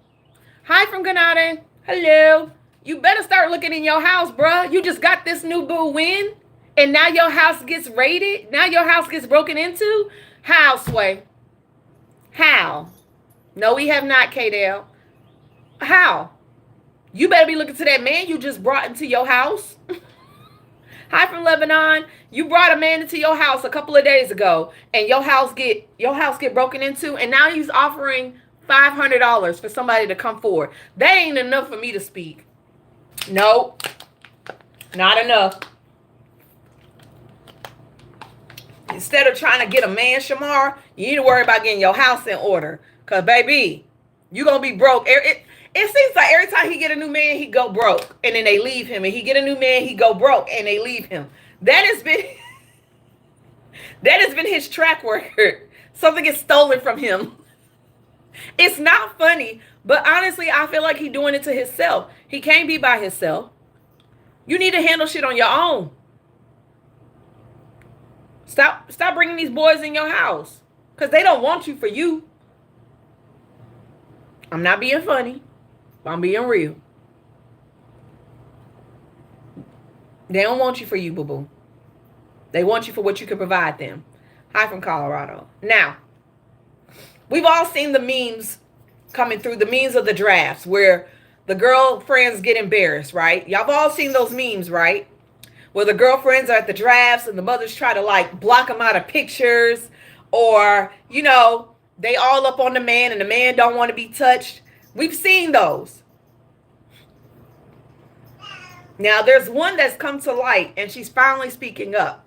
Speaker 1: Hi from Grenada. Hello. You better start looking in your house, bruh. You just got this new boo win. And now your house gets raided. Now your house gets broken into. How, Sway? How? No, we have not, K-Dale. How? You better be looking to that man you just brought into your house. Hi from Lebanon. You brought a man into your house a couple of days ago, and your house get broken into, and now he's offering $500 for somebody to come forward. That ain't enough for me to speak. No, not enough. Instead of trying to get a man, Shamar, you need to worry about getting your house in order. Because, baby, you're going to be broke. It seems like every time he get a new man, he go broke. And then they leave him. And he get a new man, he go broke. And they leave him. That has been his track record. Something gets stolen from him. It's not funny. But honestly, I feel like he's doing it to himself. He can't be by himself. You need to handle shit on your own. Stop bringing these boys in your house. Because they don't want you for you. I'm not being funny. I'm being real. They don't want you for you, boo-boo. They want you for what you can provide them. Hi from Colorado. Now, we've all seen the memes coming through, the memes of the drafts where the girlfriends get embarrassed, right? Y'all have all seen those memes, right? Where the girlfriends are at the drafts and the mothers try to like block them out of pictures, or, you know, they all up on the man and the man don't want to be touched. We've seen those. Now, there's one that's come to light, and she's finally speaking up.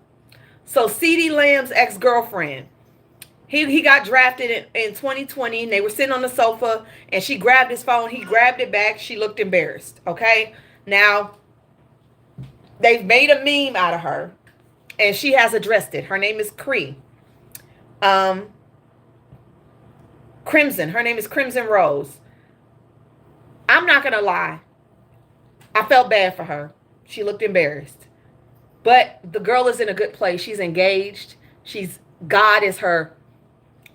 Speaker 1: So, CeeDee Lamb's ex-girlfriend, he got drafted in 2020, and they were sitting on the sofa, and she grabbed his phone. He grabbed it back. She looked embarrassed, okay? Now, they've made a meme out of her, and she has addressed it. Her name is Crimson. Her name is Crimson Rose. I'm not going to lie. I felt bad for her. She looked embarrassed. But the girl is in a good place. She's engaged. God is her.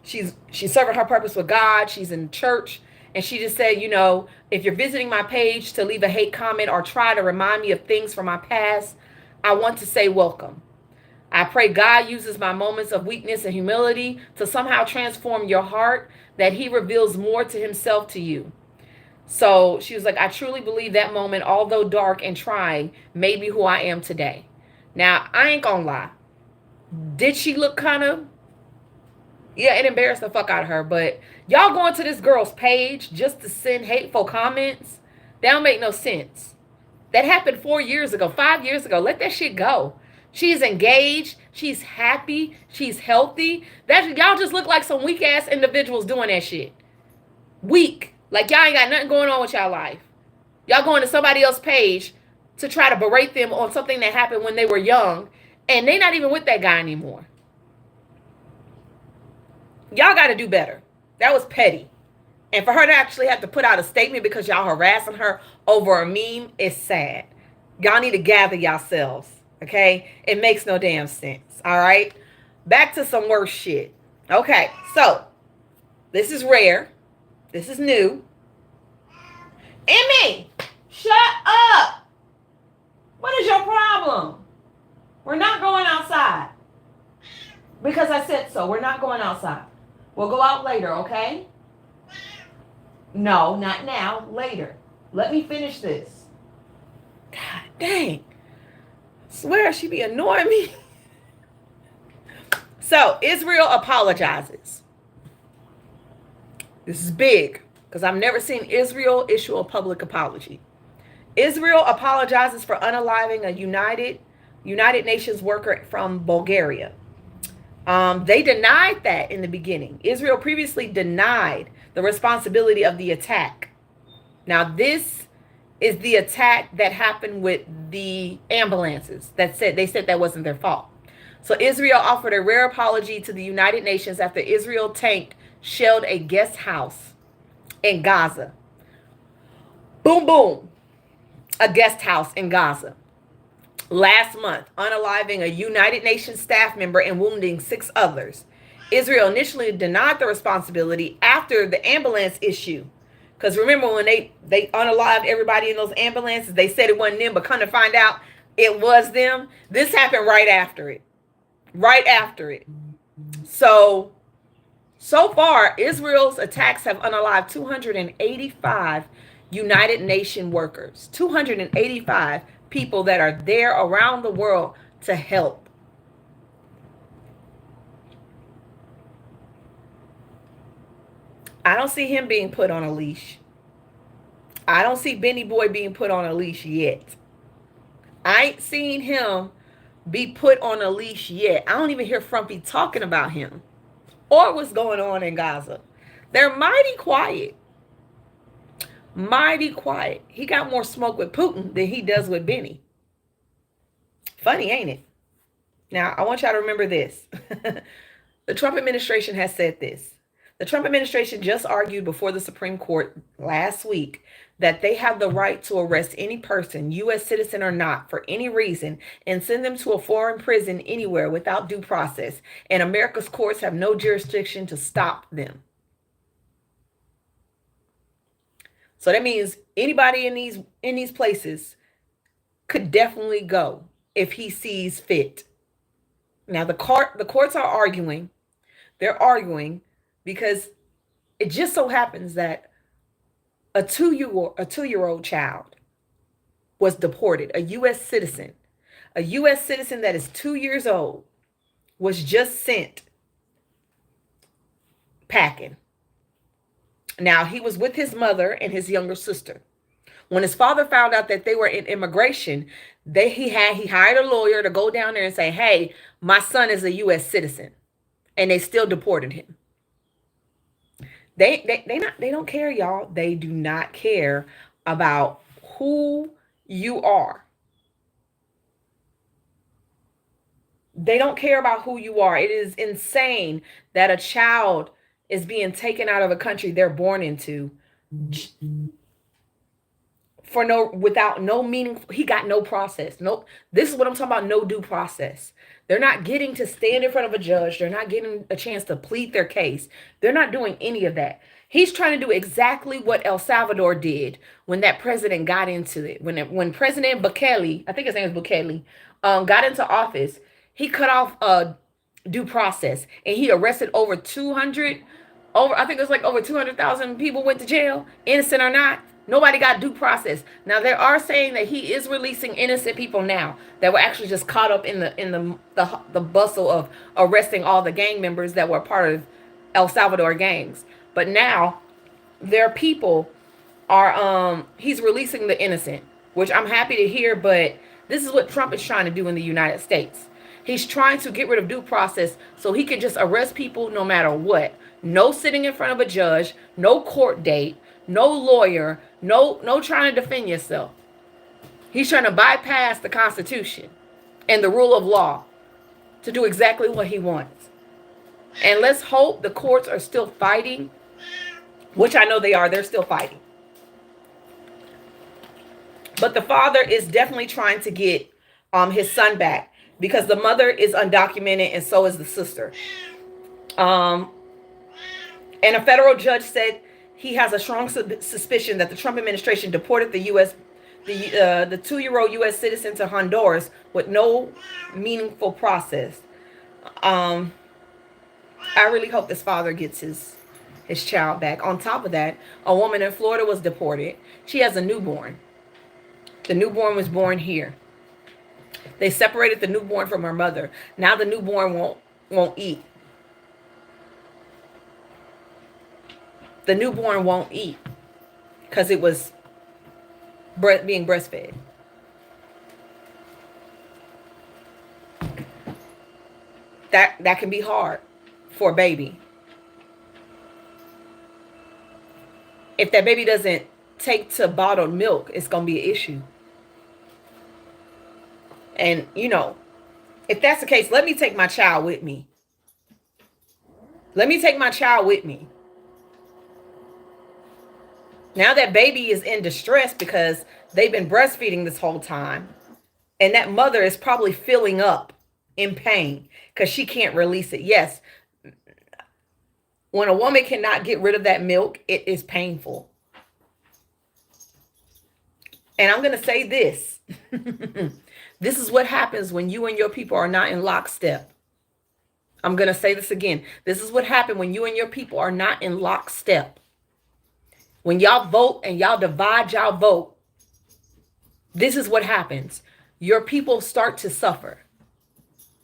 Speaker 1: She's serving her purpose with God. She's in church. And she just said, you know, if you're visiting my page to leave a hate comment or try to remind me of things from my past, I want to say welcome. I pray God uses my moments of weakness and humility to somehow transform your heart, that he reveals more to himself to you. So she was like, I truly believe that moment, although dark and trying, made me who I am today. Now, I ain't gonna lie. Did she look kind of... Yeah, it embarrassed the fuck out of her. But y'all going to this girl's page just to send hateful comments? That don't make no sense. That happened 4 years ago, 5 years ago. Let that shit go. She's engaged. She's happy. She's healthy. Y'all just look like some weak-ass individuals doing that shit. Weak. Like y'all ain't got nothing going on with y'all life. Y'all going to somebody else's page to try to berate them on something that happened when they were young, and they not even with that guy anymore. Y'all got to do better. That was petty. And for her to actually have to put out a statement because y'all harassing her over a meme is sad. Y'all need to gather yourselves, okay? It makes no damn sense, all right? Back to some worse shit. Okay, so this is rare. This is new. Emmy, shut up. What is your problem? We're not going outside. Because I said so. We're not going outside. We'll go out later, okay? No, not now. Later. Let me finish this. God dang. I swear she be annoying me. So, Israel apologizes. This is big because I've never seen Israel issue a public apology. Israel apologizes for unaliving a United Nations worker from Bulgaria. They denied that in the beginning. Israel previously denied the responsibility of the attack. Now, this is the attack that happened with the ambulances. They said that wasn't their fault. So Israel offered a rare apology to the United Nations after Israel tank shelled a guest house in Gaza. Boom, boom. A guest house in Gaza. Last month, unaliving a United Nations staff member and wounding 6 others. Israel initially denied the responsibility after the ambulance issue. Because remember when they unalived everybody in those ambulances, they said it wasn't them, but come to find out it was them. This happened right after it. Right after it. So far, Israel's attacks have unalived 285 United Nations workers. 285 people that are there around the world to help. I don't see him being put on a leash. I don't see Benny Boy being put on a leash yet. I ain't seen him be put on a leash yet. I don't even hear Frumpy talking about him or what's going on in Gaza. They're mighty quiet. Mighty quiet. He got more smoke with Putin than he does with Benny. Funny, ain't it? Now, I want y'all to remember this. The Trump administration has said this. The Trump administration just argued before the Supreme Court last week that they have the right to arrest any person, U.S. citizen or not, for any reason and send them to a foreign prison anywhere without due process. And America's courts have no jurisdiction to stop them. So that means anybody in these places could definitely go if he sees fit. Now the courts are arguing. They're arguing because it just so happens that a two-year-old child was deported, a U.S. citizen. A U.S. citizen that is 2 years old was just sent packing. Now, he was with his mother and his younger sister. When his father found out that they were in immigration, he hired a lawyer to go down there and say, hey, my son is a U.S. citizen. And they still deported him. They don't care, y'all. They do not care about who you are. They don't care about who you are. It is insane that a child is being taken out of a country they're born into without no meaning. He got no process. Nope. This is what I'm talking about. No due process. They're not getting to stand in front of a judge. They're not getting a chance to plead their case. They're not doing any of that. He's trying to do exactly what El Salvador did when that president got into it. When President Bukele, I think his name is Bukele, got into office, he cut off due process and he arrested over 200. I think it was like over 200,000 people went to jail, innocent or not. Nobody got due process. Now they are saying that he is releasing innocent people now that were actually just caught up in the bustle of arresting all the gang members that were part of El Salvador gangs. But now their people are he's releasing the innocent, which I'm happy to hear, but this is what Trump is trying to do in the United States. He's trying to get rid of due process so he can just arrest people no matter what. No sitting in front of a judge, no court date, no lawyer, no trying to defend yourself. He's trying to bypass the Constitution and the rule of law to do exactly what he wants. And let's hope the courts are still fighting, which I know they are. They're still fighting. But the father is definitely trying to get his son back because the mother is undocumented and so is the sister. And a federal judge said he has a strong suspicion that the Trump administration deported the 2-year-old U.S. citizen to Honduras with no meaningful process. I really hope this father gets his child back. On top of that, a woman in Florida was deported. She has a newborn. The newborn was born here. They separated the newborn from her mother. Now the newborn won't eat. The newborn won't eat because it was being breastfed. That can be hard for a baby. If that baby doesn't take to bottled milk, it's going to be an issue. And, if that's the case, let me take my child with me. Let me take my child with me. Now that baby is in distress because they've been breastfeeding this whole time. And that mother is probably filling up in pain because she can't release it. Yes, when a woman cannot get rid of that milk, it is painful. And I'm going to say this. This is what happens when you and your people are not in lockstep. I'm going to say this again. This is what happened when you and your people are not in lockstep. When y'all vote and y'all divide y'all vote, this is what happens. Your people start to suffer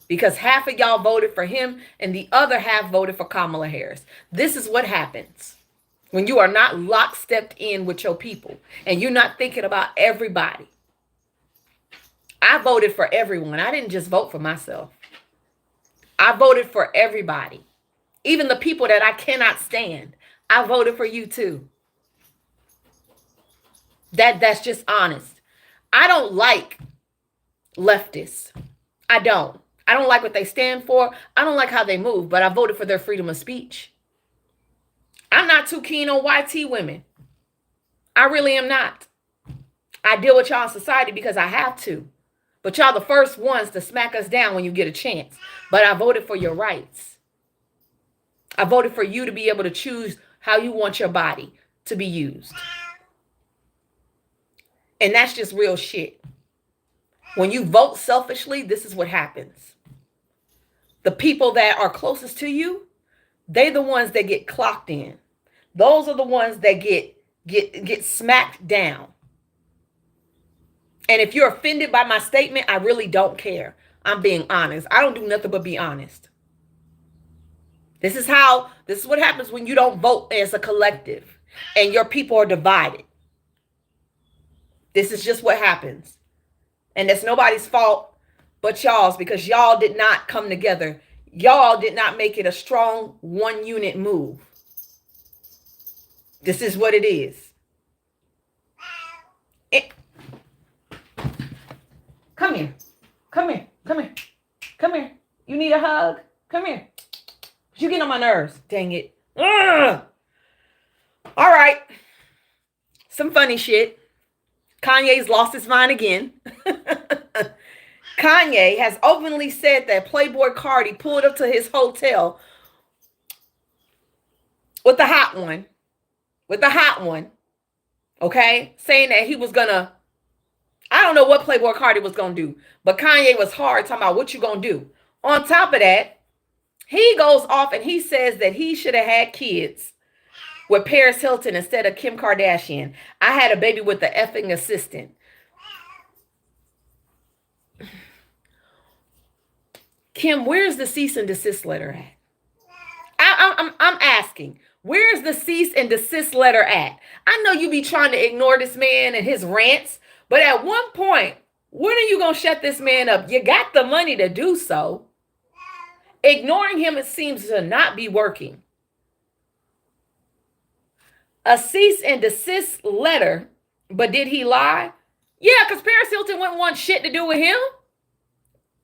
Speaker 1: because half of y'all voted for him and the other half voted for Kamala Harris. This is what happens when you are not lockstep in with your people and you're not thinking about everybody. I voted for everyone. I didn't just vote for myself. I voted for everybody. Even the people that I cannot stand. I voted for you too. That's just honest. I don't like leftists. I don't like what they stand for. I don't like how they move, but I voted for their freedom of speech. I'm not too keen on YT women. I really am not. I deal with y'all in society because I have to. But y'all the first ones to smack us down when you get a chance. But I voted for your rights. I voted for you to be able to choose how you want your body to be used. And that's just real shit. When you vote selfishly, this is what happens. The people that are closest to you, they're the ones that get clocked in. Those are the ones that get smacked down. And if you're offended by my statement, I really don't care. I'm being honest. I don't do nothing but be honest. This is what happens when you don't vote as a collective and your people are divided. This is just what happens. And it's nobody's fault but y'all's because y'all did not come together. Y'all did not make it a strong one unit move. This is what it is. Come here. Come here. Come here. Come here. You need a hug? Come here. You get on my nerves. Dang it. Ugh. All right. Some funny shit. Kanye's lost his mind again. Kanye has openly said that Playboy Cardi pulled up to his hotel with the hot one. With the hot one. Okay? Saying that he was gonna, I don't know what Playboy Cardi was gonna do, but Kanye was hard talking about what you gonna do. On top of that, he goes off and he says that he should have had kids with Paris Hilton instead of Kim Kardashian. I had a baby with the effing assistant. Kim, where's the cease and desist letter at? I'm asking, where's the cease and desist letter at? I know you be trying to ignore this man and his rants, but at one point, when are you going to shut this man up? You got the money to do so. Ignoring him, it seems to not be working. A cease and desist letter, but did he lie? Yeah, because Paris Hilton wouldn't want shit to do with him.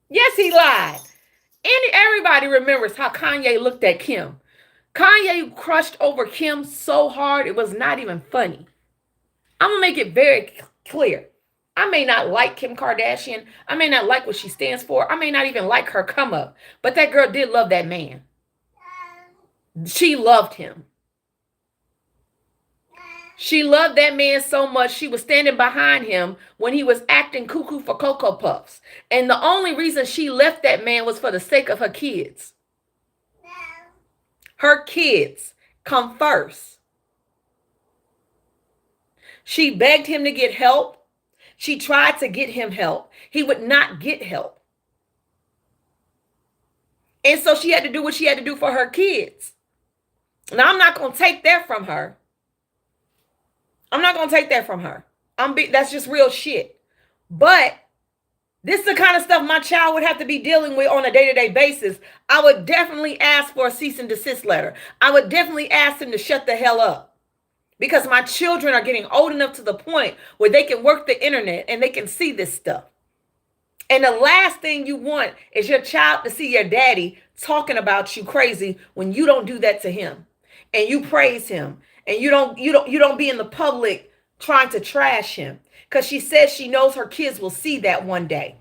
Speaker 1: Yes, he lied. And everybody remembers how Kanye looked at Kim. Kanye crushed over Kim so hard, it was not even funny. I'm going to make it very clear. I may not like Kim Kardashian. I may not like what she stands for. I may not even like her come up. But that girl did love that man. She loved him. She loved that man so much, she was standing behind him when he was acting cuckoo for Cocoa Puffs. And the only reason she left that man was for the sake of her kids. Her kids come first. She begged him to get help. She tried to get him help. He would not get help. And so she had to do what she had to do for her kids. Now, I'm not going to take that from her. I'm not going to take that from her. That's just real shit. But This is the kind of stuff my child would have to be dealing with on a day-to-day basis. I would definitely ask for a cease and desist letter. I would definitely ask him to shut the hell up. Because my children are getting old enough to the point where they can work the internet and they can see this stuff. And the last thing you want is your child to see your daddy talking about you crazy when you don't do that to him. And you praise him. And you don't be in the public trying to trash him. Because she says she knows her kids will see that one day.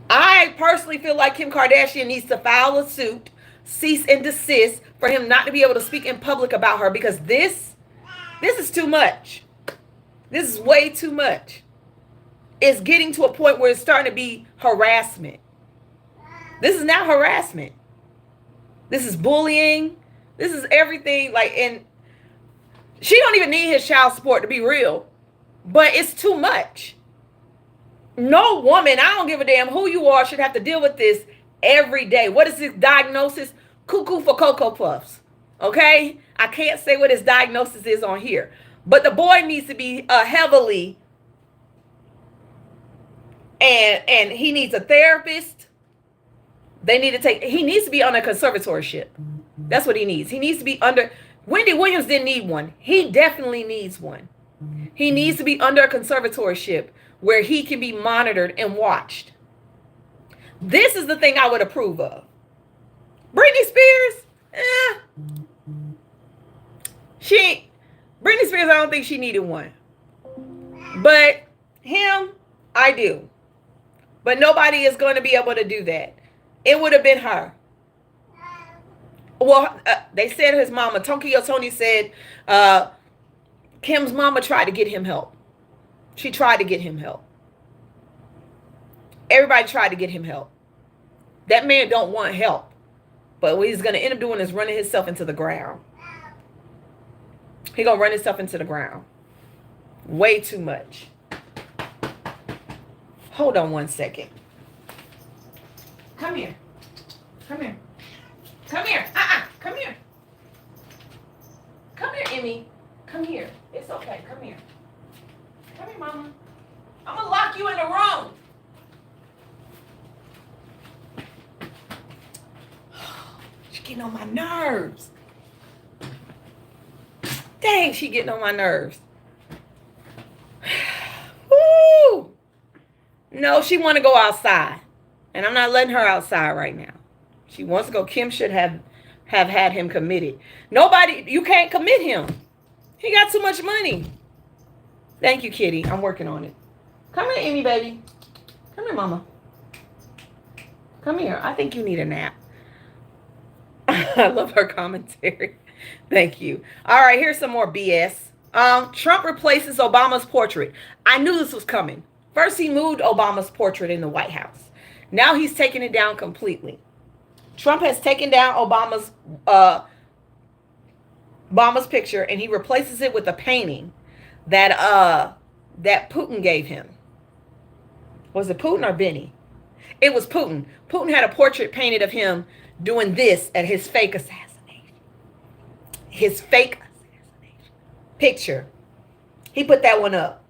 Speaker 1: I personally feel like Kim Kardashian needs to file a suit, cease and desist, for him not to be able to speak in public about her, because this is too much. This is way too much. It's getting to a point where it's starting to be harassment. This is now harassment. This is bullying. This is everything. And she don't even need his child support, to be real. But it's too much. No woman, I don't give a damn who you are, should have to deal with this every day. What is his diagnosis? Cuckoo for Cocoa Puffs. Okay? I can't say what his diagnosis is on here. But the boy needs to be heavily, and he needs a therapist. He needs to be under conservatorship. That's what he needs. He needs to be under, Wendy Williams didn't need one. He definitely needs one. He needs to be under a conservatorship where he can be monitored and watched. This is the thing I would approve of. Britney Spears, Britney Spears, I don't think she needed one. But him, I do. But nobody is going to be able to do that. It would have been her. Well, they said his mama, Tokyo Tony said, Kim's mama tried to get him help. She tried to get him help. Everybody tried to get him help. That man don't want help. But what he's going to end up doing is running himself into the ground. He going to run himself into the ground. Way too much. Hold on one second. Come here. Come here. Come here. Come here. Come here, Emmy. Come here. It's okay. Come here. Come here, Mama. I'm going to lock you in the room. She's getting on my nerves. Dang, she getting on my nerves. Woo! No, she want to go outside. And I'm not letting her outside right now. She wants to go. Kim should have had him committed. Nobody, you can't commit him. He got too much money. Thank you, kitty. I'm working on it. Come here, Amy, baby. Come here, Mama. Come here. I think you need a nap. I love her commentary. Thank you. All right, here's some more BS. Trump replaces Obama's portrait. I knew this was coming. First, he moved Obama's portrait in the White House. Now he's taking it down completely. Trump has taken down Obama's picture, and he replaces it with a painting that Putin gave him. Was it Putin or Benny? It was Putin. Putin had a portrait painted of him doing this at his fake assassination. His fake assassination picture. He put that one up.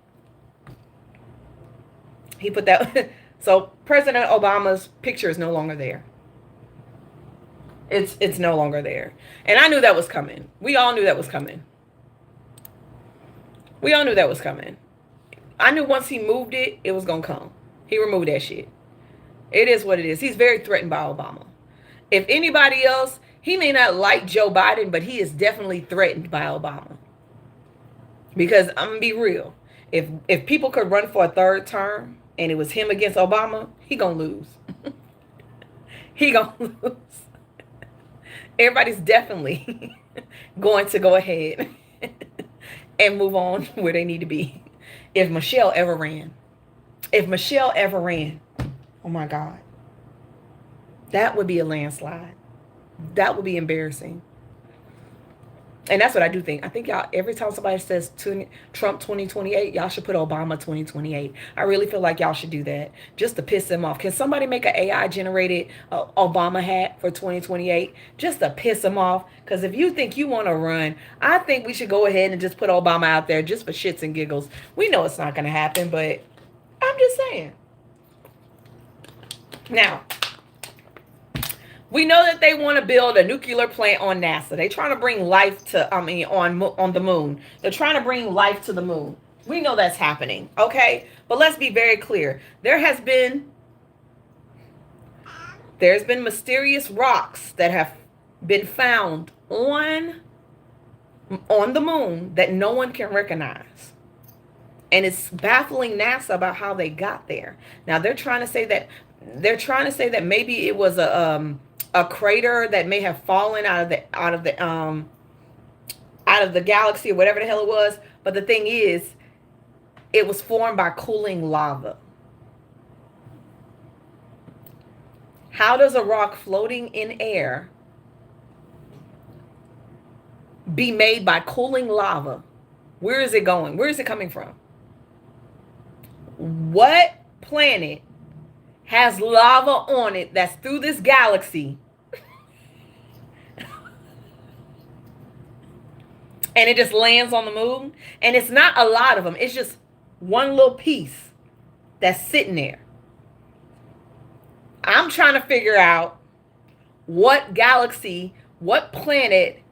Speaker 1: He put that. So President Obama's picture is no longer there. It's no longer there. And I knew that was coming. We all knew that was coming. We all knew that was coming. I knew once he moved it, it was going to come. He removed that shit. It is what it is. He's very threatened by Obama. If anybody else, he may not like Joe Biden, but he is definitely threatened by Obama. Because I'm going to be real. If people could run for a third term and it was him against Obama, he going to lose. He going to lose. Everybody's definitely going to go ahead and move on where they need to be. If Michelle ever ran. Oh my God. That would be a landslide. That would be embarrassing. And that's what I do think. I think y'all, every time somebody says Trump 2028, y'all should put Obama 2028. I really feel like y'all should do that just to piss them off. Can somebody make an AI generated Obama hat for 2028 just to piss them off? Because if you think you want to run, I think we should go ahead and just put Obama out there just for shits and giggles. We know it's not going to happen, but I'm just saying. Now, we know that they want to build a nuclear plant on NASA. They're trying to bring life to, on the moon. They're trying to bring life to the moon. We know that's happening, okay? But let's be very clear. There's been mysterious rocks that have been found on the moon that no one can recognize. And it's baffling NASA about how they got there. Now they're trying to say that maybe it was a crater that may have fallen out of the galaxy or whatever the hell it was. But the thing is, it was formed by cooling lava. How does a rock floating in air be made by cooling lava? Where is it going? Where is it coming from? What planet has lava on it that's through this galaxy and it just lands on the moon? And it's not a lot of them. It's just one little piece that's sitting there. I'm trying to figure out what galaxy, what planet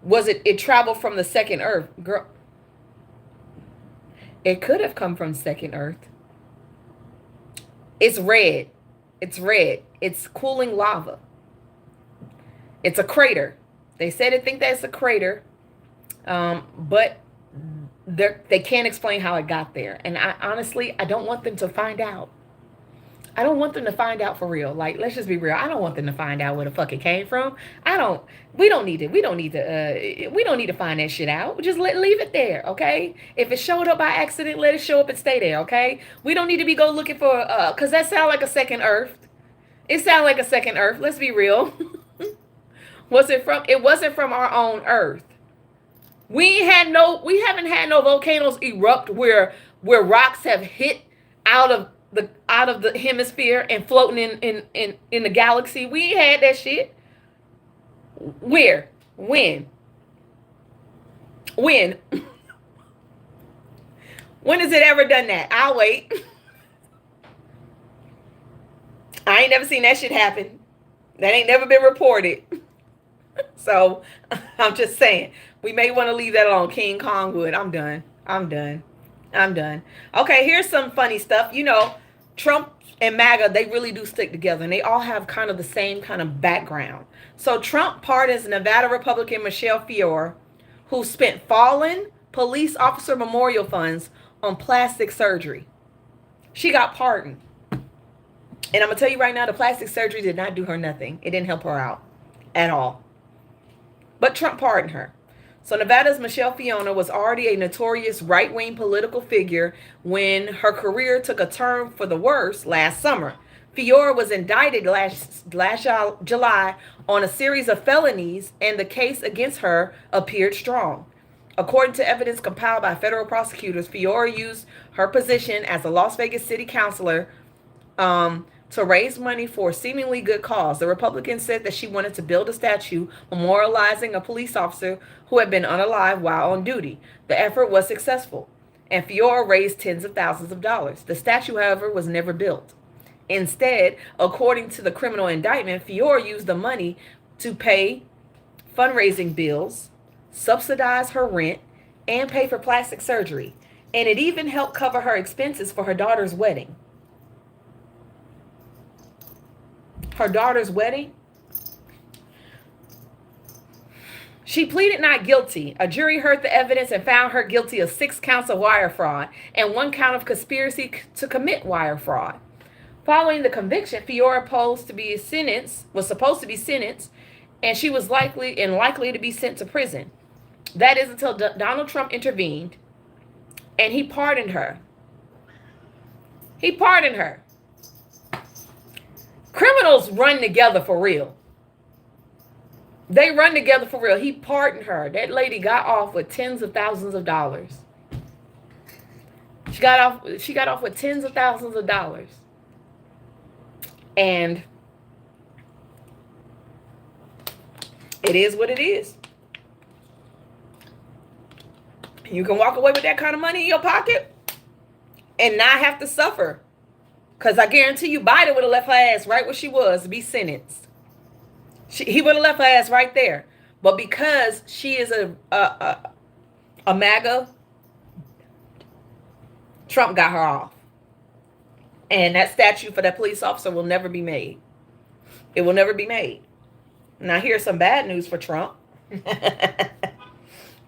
Speaker 1: was it? It traveled from the second Earth. Girl, it could have come from second Earth. It's red. It's red. It's cooling lava. It's a crater. They said they think that's a crater, but they can't explain how it got there. And I don't want them to find out. I don't want them to find out for real. Like, let's just be real. I don't want them to find out where the fuck it came from. We don't need to find that shit out. Just leave it there, okay? If it showed up by accident, let it show up and stay there, okay? We don't need to be go looking for, cause that sound like a second Earth. It sound like a second Earth. Let's be real. It wasn't from our own Earth. We haven't had no volcanoes erupt where rocks have hit out of the hemisphere and floating in the galaxy. We ain't had that shit. Where? When? When has it ever done that? I'll wait. I ain't never seen that shit happen. That ain't never been reported. So I'm just saying, we may want to leave that alone. King Kongwood. I'm done. Okay, here's some funny stuff. You know, Trump and MAGA, they really do stick together, and they all have kind of the same kind of background. So Trump pardons Nevada Republican Michelle Fiore, who spent fallen police officer memorial funds on plastic surgery. She got pardoned. And I'm going to tell you right now, the plastic surgery did not do her nothing. It didn't help her out at all. But Trump pardoned her. So Nevada's Michelle Fiore was already a notorious right-wing political figure when her career took a turn for the worse last summer. Fiore was indicted last July on a series of felonies, and the case against her appeared strong. According to evidence compiled by federal prosecutors, Fiore used her position as a Las Vegas city councilor to raise money for a seemingly good cause. The Republican said that she wanted to build a statue memorializing a police officer who had been unalive while on duty. The effort was successful, and Fiore raised tens of thousands of dollars. The statue, however, was never built. Instead, according to the criminal indictment, Fiore used the money to pay fundraising bills, subsidize her rent, and pay for plastic surgery. And it even helped cover her expenses for her daughter's wedding. Her daughter's wedding? She pleaded not guilty. A jury heard the evidence and found her guilty of 6 counts of wire fraud and 1 count of conspiracy to commit wire fraud. Following the conviction, Fiore was supposed to be sentenced, and she was likely to be sent to prison. That is until Donald Trump intervened, and he pardoned her. Criminals run together for real. They run together for real. He pardoned her. That lady got off with tens of thousands of dollars. She got off with tens of thousands of dollars. And it is what it is. You can walk away with that kind of money in your pocket and not have to suffer Because I guarantee you, Biden would have left her ass right where she was to be sentenced. He would have left her ass right there. But because she is a MAGA, Trump got her off. And that statue for that police officer will never be made. It will never be made. Now, here's some bad news for Trump.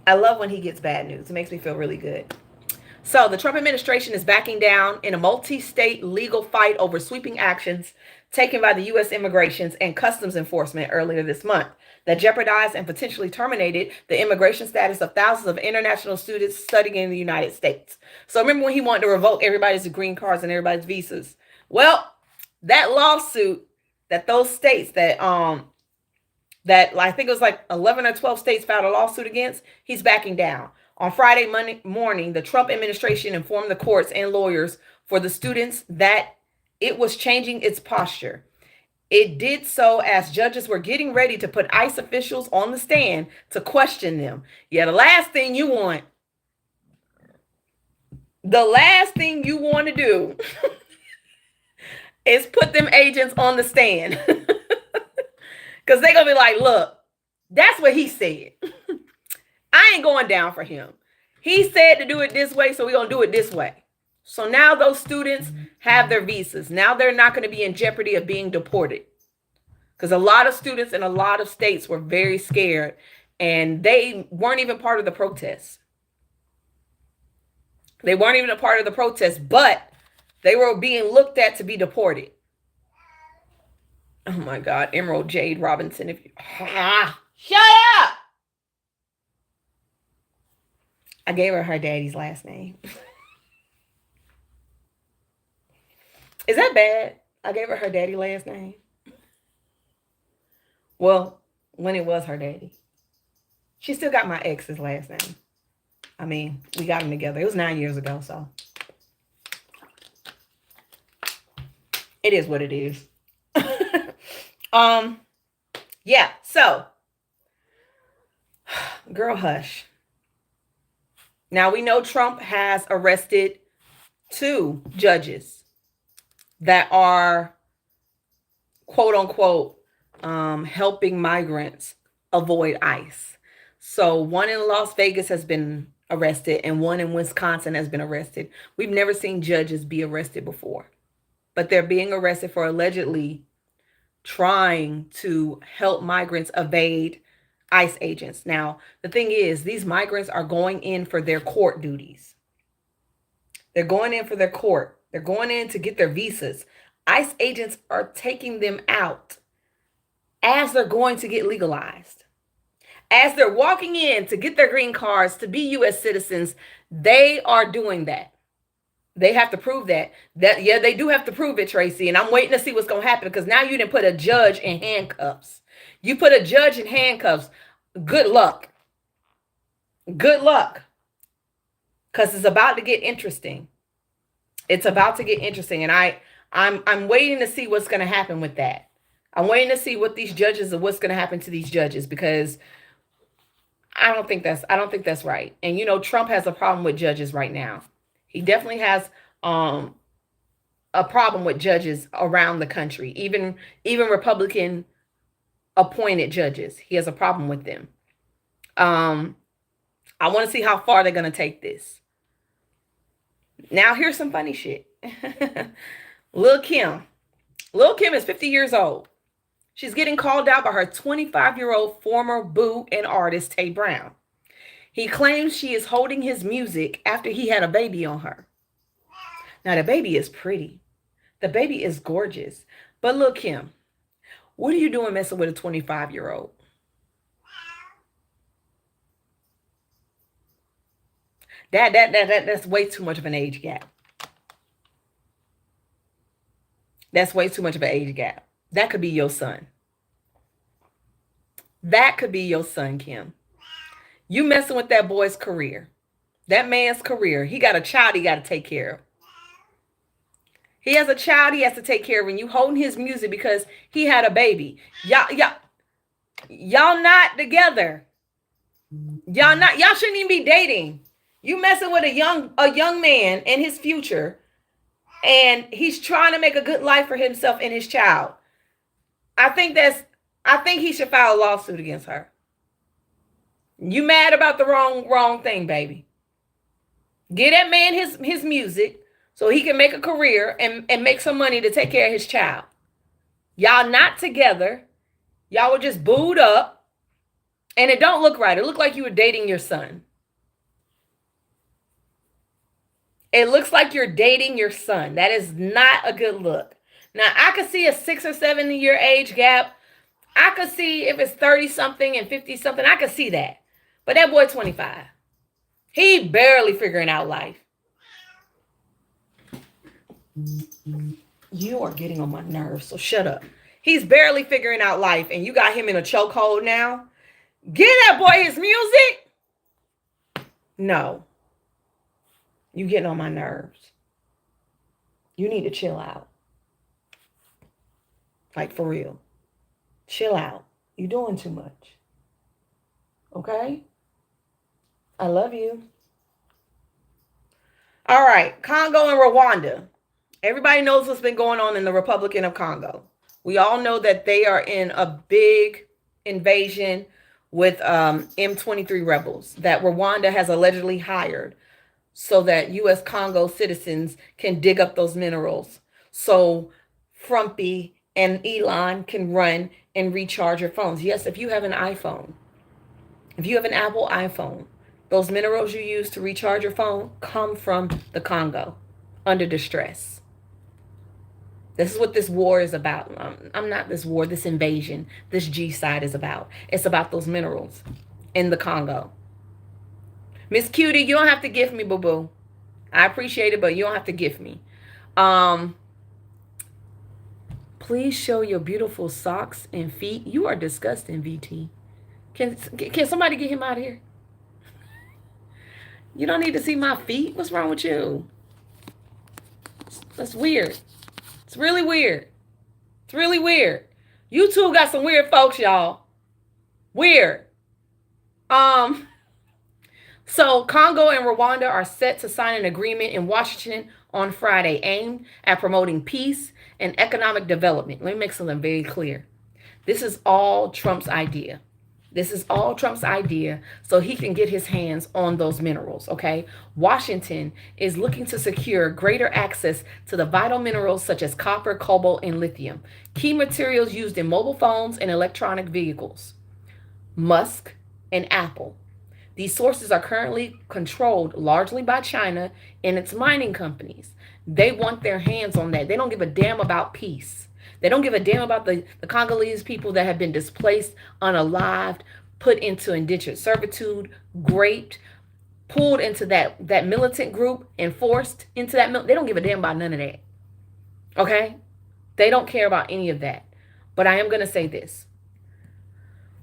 Speaker 1: I love when he gets bad news. It makes me feel really good. So the Trump administration is backing down in a multi-state legal fight over sweeping actions taken by the U.S. Immigrations and Customs Enforcement earlier this month that jeopardized and potentially terminated the immigration status of thousands of international students studying in the United States. So remember when he wanted to revoke everybody's green cards and everybody's visas? Well, that lawsuit that those states that I think it was like 11 or 12 states filed a lawsuit against, he's backing down. On Friday morning, the Trump administration informed the courts and lawyers for the students that it was changing its posture. It did so as judges were getting ready to put ICE officials on the stand to question them. Yeah, the last thing you want to do is put them agents on the stand. Because they're going to be like, look, that's what he said. I ain't going down for him. He said to do it this way, so we're going to do it this way. So now those students have their visas. Now they're not going to be in jeopardy of being deported. Because a lot of students in a lot of states were very scared, and they weren't even part of the protests. They weren't even a part of the protest, but they were being looked at to be deported. Oh my God, Emerald Jade Robinson, if you shut up. I gave her daddy's last name. Is that bad? I gave her daddy last name. Well, when it was her daddy. She still got my ex's last name. I mean, we got them together. It was 9 years ago, so. It is what it is. Yeah, so. Girl, hush. Now, we know Trump has arrested 2 judges that are, quote unquote, helping migrants avoid ICE. So one in Las Vegas has been arrested and one in Wisconsin has been arrested. We've never seen judges be arrested before, but they're being arrested for allegedly trying to help migrants evade ICE agents. Now, the thing is, these migrants are going in for their court duties. They're going in for their court. They're going in to get their visas. ICE agents are taking them out as they're going to get legalized. As they're walking in to get their green cards to be U.S. citizens, they are doing that. They have to prove that. Yeah, they do have to prove it, Tracy. And I'm waiting to see what's going to happen because now you didn't put a judge in handcuffs. You put a judge in handcuffs. Good luck. Good luck. Because it's about to get interesting. It's about to get interesting. And I'm waiting to see what's going to happen with that. I'm waiting to see what these judges and what's going to happen to these judges because I don't think that's right. And you know, Trump has a problem with judges right now. He definitely has a problem with judges around the country, even Republican appointed judges. He has a problem with them. I want to see how far they're going to take this. Now, here's some funny shit. Lil Kim. Lil Kim is 50 years old. She's getting called out by her 25-year-old former boo and artist, Tay Brown. He claims she is holding his music after he had a baby on her. Now, the baby is pretty. The baby is gorgeous. But Lil Kim, what are you doing messing with a 25-year-old? That's way too much of an age gap. That's way too much of an age gap. That could be your son. That could be your son, Kim. You messing with that boy's career. That man's career. He got a child he got to take care of. He has a child he has to take care of, and you holding his music because he had a baby. Y'all not together. Y'all shouldn't even be dating. You messing with a young man and his future And he's trying to make a good life for himself and his child. I think he should file a lawsuit against her. You mad about the wrong thing, baby. Get that man his music so he can make a career and make some money to take care of his child. Y'all not together. Y'all were just booed up. And it don't look right. It looked like you were dating your son. It looks like you're dating your son. That is not a good look. Now, I could see a 6 or 7 year age gap. I could see if it's 30 something and 50 something. I could see that. But that boy 25. He barely figuring out life. You are getting on my nerves, so shut up. He's barely figuring out life, and you got him in a chokehold now. Give that boy his music. No. You getting on my nerves. You need to chill out. Like, for real. Chill out. You're doing too much. Okay? I love you. All right. Congo and Rwanda. Everybody knows what's been going on in the Republic of Congo. We all know that they are in a big invasion with M23 rebels that Rwanda has allegedly hired so that U.S. Congo citizens can dig up those minerals. So Frumpy and Elon can run and recharge your phones. Yes, if you have an iPhone, if you have an Apple iPhone, those minerals you use to recharge your phone come from the Congo under distress. This is what this war is about. I'm not this war, this invasion, this G-side is about. It's about those minerals in the Congo. Miss Cutie, you don't have to gift me, boo-boo. I appreciate it, but you don't have to gift me. Please show your beautiful socks and feet. You are disgusting, VT. Can somebody get him out of here? You don't need to see my feet. What's wrong with you? That's weird. It's really weird. It's really weird. YouTube got some weird folks, y'all. Weird. So Congo and Rwanda are set to sign an agreement in Washington on Friday aimed at promoting peace and economic development. Let me make something very clear. This is all Trump's idea. This is all Trump's idea so he can get his hands on those minerals, okay? Washington is looking to secure greater access to the vital minerals such as copper, cobalt, and lithium, key materials used in mobile phones and electronic vehicles. Musk and Apple. These sources are currently controlled largely by China and its mining companies. They want their hands on that. They don't give a damn about peace. They don't give a damn about the Congolese people that have been displaced, unalived, put into indentured servitude, raped, pulled into that militant group and forced into that. They don't give a damn about none of that. Okay? They don't care about any of that. But I am going to say this.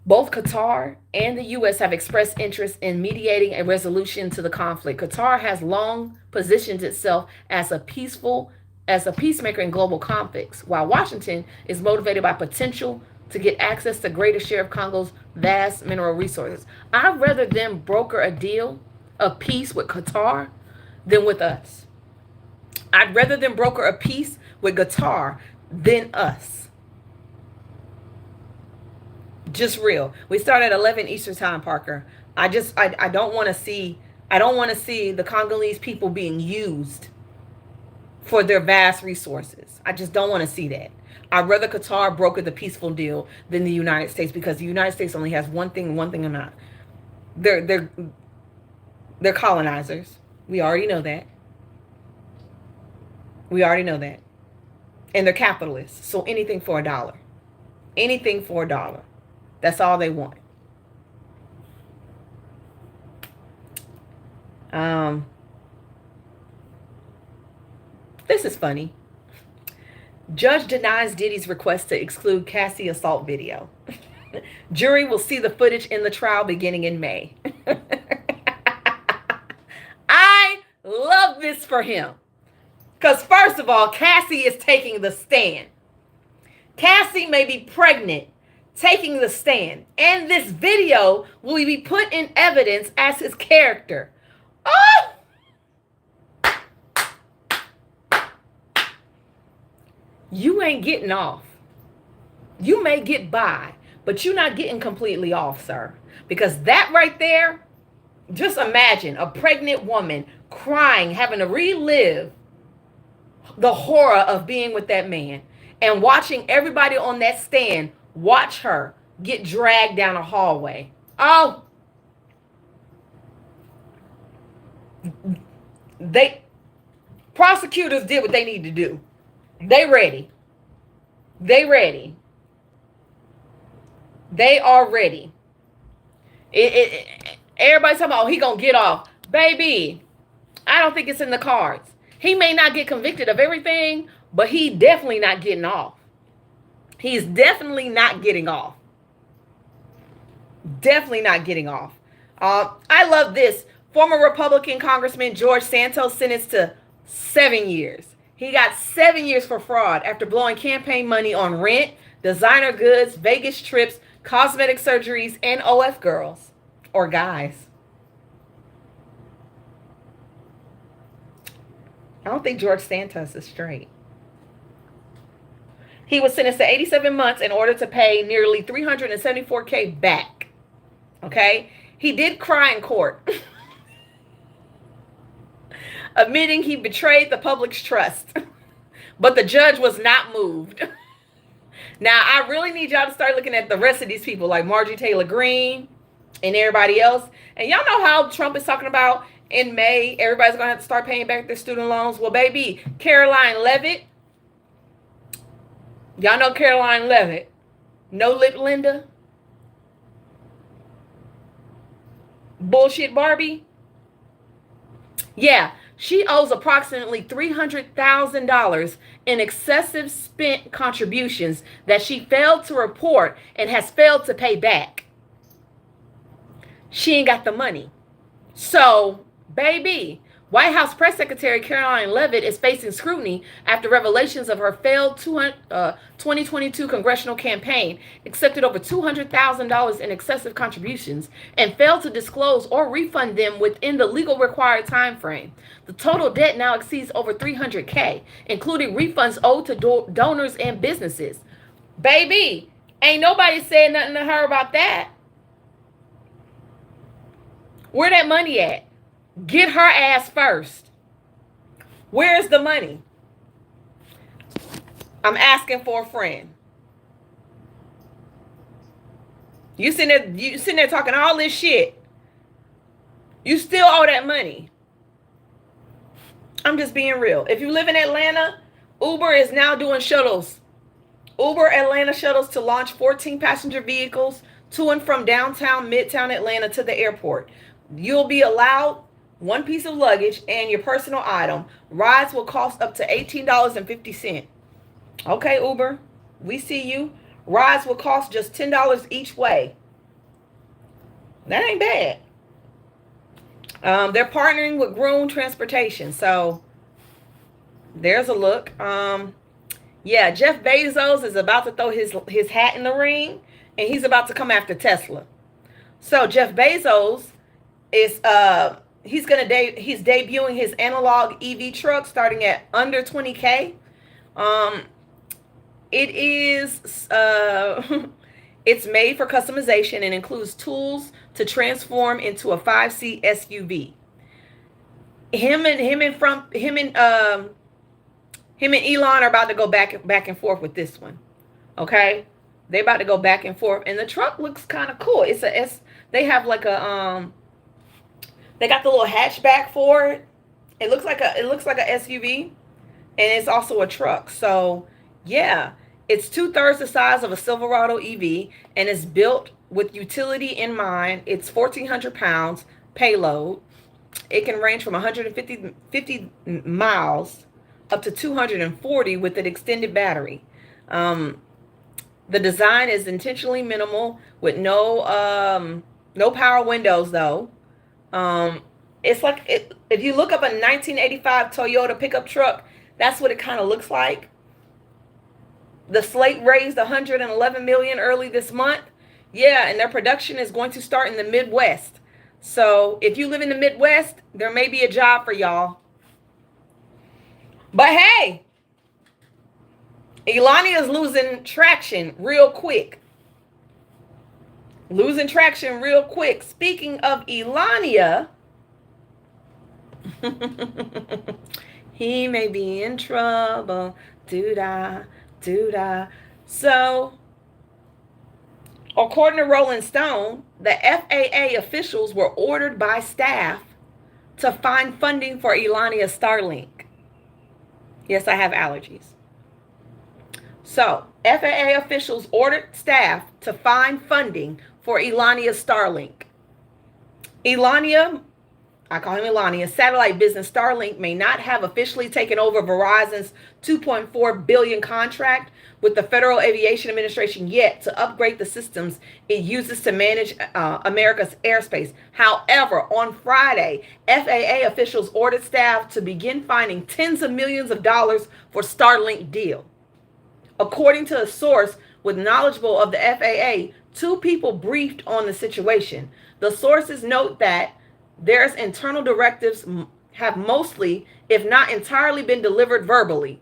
Speaker 1: Both Qatar and the U.S. have expressed interest in mediating a resolution to the conflict. Qatar has long positioned itself as a peacemaker in global conflicts, while Washington is motivated by potential to get access to greater share of Congo's vast mineral resources. I'd rather them broker a deal of peace with Qatar than with us. I'd rather them broker a peace with Qatar than us. Just real. We start at 11 Eastern time, Parker. I don't want to see the Congolese people being used for their vast resources. I just don't want to see that. I'd rather Qatar broker the peaceful deal than the United States, because the United States only has one thing or not. They're colonizers. We already know that. And they're capitalists. So anything for $1. Anything for $1. That's all they want. This is funny. Judge denies Diddy's request to exclude Cassie assault video. Jury will see the footage in the trial beginning in May. I love this for him. Because first of all, Cassie is taking the stand. Cassie may be pregnant, taking the stand. And this video will be put in evidence as his character. Oh! you ain't getting off. You may get by, but you're not getting completely off, sir. Because that right there, just imagine a pregnant woman crying, having to relive the horror of being with that man and watching everybody on that stand watch her get dragged down a hallway. Oh, they prosecutors did what they need to do. They ready. They ready. They are ready. Everybody's talking about, oh, he gonna get off. Baby, I don't think it's in the cards. He may not get convicted of everything, but he definitely not getting off. He's definitely not getting off. Definitely not getting off. I love this. Former Republican Congressman George Santos sentenced to 7 years. He got 7 years for fraud after blowing campaign money on rent, designer goods, Vegas trips, cosmetic surgeries, and OF girls or guys. I don't think George Santos is straight. He was sentenced to 87 months in order to pay nearly $374K back. Okay? He did cry in court, admitting he betrayed the public's trust. But the judge was not moved. Now, I really need y'all to start looking at the rest of these people, like Marjorie Taylor Greene and everybody else. And y'all know how Trump is talking about in May, everybody's going to have to start paying back their student loans. Well, baby, Caroline Levitt. Y'all know Caroline Levitt. No Lip Linda. Bullshit Barbie. Yeah, she owes approximately $300,000 in excessive spent contributions that she failed to report and has failed to pay back. She ain't got the money. So, baby, White House Press Secretary Caroline Levitt is facing scrutiny after revelations of her failed 2022 congressional campaign, accepted over $200,000 in excessive contributions, and failed to disclose or refund them within the legal required time frame. The total debt now exceeds over $300K, including refunds owed to donors and businesses. Baby, ain't nobody said nothing to her about that. Where that money at? Get her ass first. Where's the money? I'm asking for a friend. You sitting there talking all this shit. You still owe that money. I'm just being real. If you live in Atlanta, Uber is now doing shuttles. Uber Atlanta shuttles to launch 14 passenger vehicles to and from downtown, midtown Atlanta to the airport. You'll be allowed one piece of luggage and your personal item. Rides will cost up to $18.50. Okay, Uber, we see you. Rides will cost just $10 each way. That ain't bad. They're partnering with Groom Transportation. So there's a look. Yeah, Jeff Bezos is about to throw his hat in the ring, and he's about to come after Tesla. So Jeff Bezos is he's debuting his analog EV truck starting at under $20K. It is it's made for customization and includes tools to transform into a 5-seat SUV. Him and Elon are about to go back and forth with this one. Okay, they're about to go back and forth, and the truck looks kind of cool. They have like a they got the little hatchback for it. It looks like a SUV, and it's also a truck. So yeah, it's 2/3 the size of a Silverado EV, and it's built with utility in mind. It's 1,400 pounds payload. It can range from 150 miles up to 240 with an extended battery. The design is intentionally minimal with no power windows though. It's like if you look up a 1985 Toyota pickup truck, that's what it kind of looks like. The slate raised $111 million early this month. Yeah, and their production is going to start in the Midwest. So if you live in the Midwest, there may be a job for y'all. But hey, Elania is losing traction real quick. Losing traction real quick. Speaking of Elania, he may be in trouble. Doo-da, doo-da. So, according to Rolling Stone, the FAA officials were ordered by staff to find funding for Elania's Starlink. Yes, I have allergies. So, FAA officials ordered staff to find funding for Elania's Starlink. Elania, I call him Elania, satellite business Starlink may not have officially taken over Verizon's $2.4 billion contract with the Federal Aviation Administration yet to upgrade the systems it uses to manage America's airspace. However, on Friday, FAA officials ordered staff to begin finding tens of millions of dollars for Starlink deal. According to a source with knowledgeable of the FAA, two people briefed on the situation. The sources note that there's internal directives have mostly, if not entirely, been delivered verbally.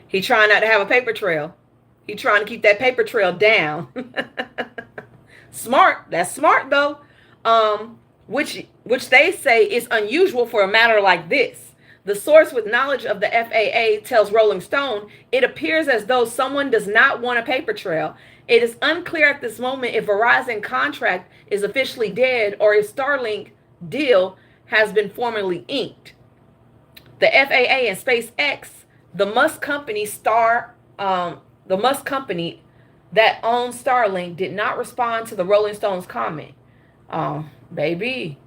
Speaker 1: He trying not to have a paper trail. He trying to keep that paper trail down. Smart. That's smart though. Which they say is unusual for a matter like this. The source with knowledge of the FAA tells Rolling Stone, it appears as though someone does not want a paper trail. It is unclear at this moment if Verizon contract is officially dead or if Starlink deal has been formally inked. The FAA and SpaceX, the Musk company that owns Starlink, did not respond to the Rolling Stone's comment. Baby.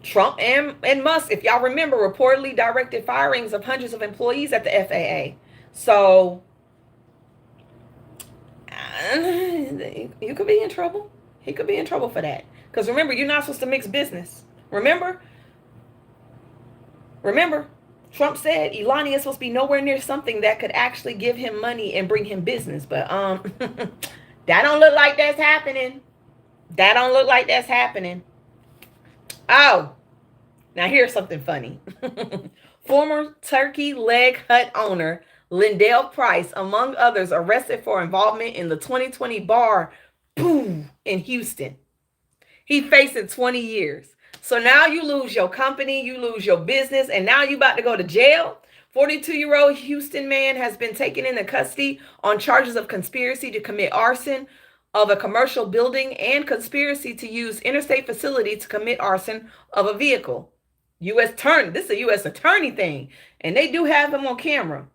Speaker 1: Trump and Musk, if y'all remember, reportedly directed firings of hundreds of employees at the FAA. So, you could be in trouble. He could be in trouble for that. Because remember, you're not supposed to mix business. Remember, Trump said Elania is supposed to be nowhere near something that could actually give him money and bring him business. But that don't look like that's happening. Oh, now here's something funny. Former turkey leg hut owner Lindell Price, among others, arrested for involvement in the 2020 bar boom in Houston. He facing 20 years. So now you lose your company, you lose your business, and now you about to go to jail. 42-year-old Houston man has been taken into custody on charges of conspiracy to commit arson of a commercial building and conspiracy to use interstate facility to commit arson of a vehicle. U.S. attorney. This is a U.S. attorney thing. And they do have him on camera.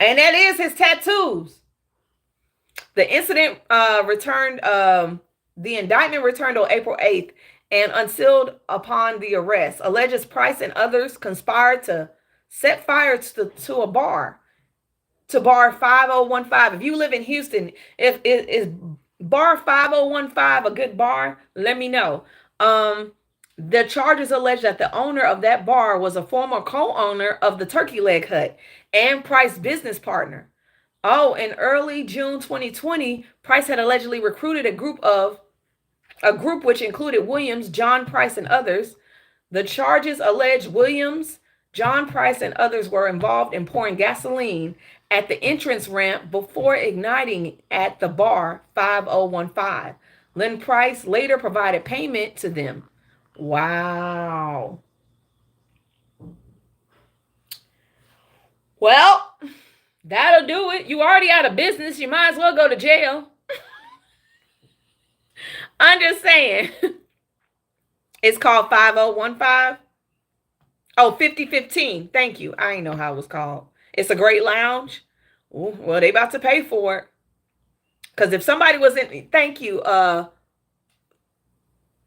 Speaker 1: And that is his tattoos. The incident the indictment returned on April 8th and unsealed upon the arrest. Alleges Price and others conspired to set fire to a bar. To bar 5015. If you live in Houston, is bar 5015 a good bar? Let me know. The charges allege that the owner of that bar was a former co-owner of the Turkey Leg Hut and Price business partner. Oh, in early June 2020, Price had allegedly recruited a group which included Williams, John Price, and others. The charges allege Williams, John Price, and others were involved in pouring gasoline at the entrance ramp before igniting at the bar 5015. Lynn Price later provided payment to them. Wow. Well, that'll do it. You already out of business. You might as well go to jail. I'm just saying. It's called 5015. Oh, 5015. Thank you. I ain't know how it was called. It's a great lounge. Ooh, well, they about to pay for it. Because if somebody was in, thank you,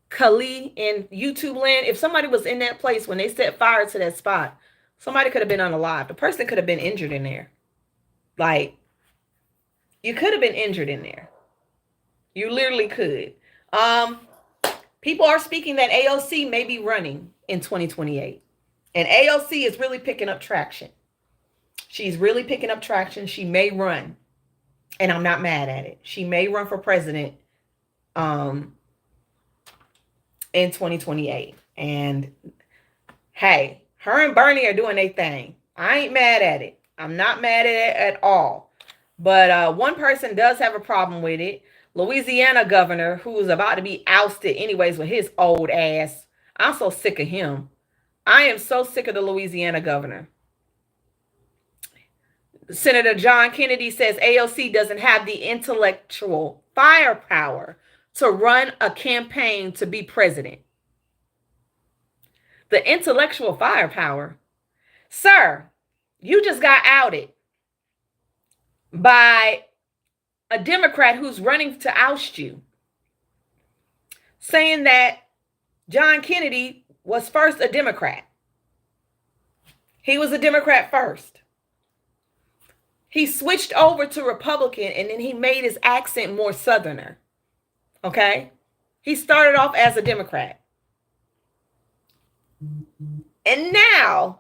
Speaker 1: Kali in YouTube land, if somebody was in that place when they set fire to that spot, somebody could have been unalive. The person could have been injured in there. Like, you could have been injured in there. You literally could. People are speaking that AOC may be running in 2028. And AOC is really picking up traction. She's really picking up traction. She may run. And I'm not mad at it. She may run for president in 2028. And hey, Her and Bernie are doing their thing. I ain't mad at it. I'm not mad at it at all. But one person does have a problem with it. Louisiana governor, who's about to be ousted anyways with his old ass. I'm so sick of him. I am so sick of the Louisiana governor. Senator John Kennedy says AOC doesn't have the intellectual firepower to run a campaign to be president. The intellectual firepower? Sir, you just got outed by a Democrat who's running to oust you, saying that John Kennedy was first a Democrat. He was a Democrat first. He switched over to Republican and then he made his accent more Southerner. Okay? He started off as a Democrat. And now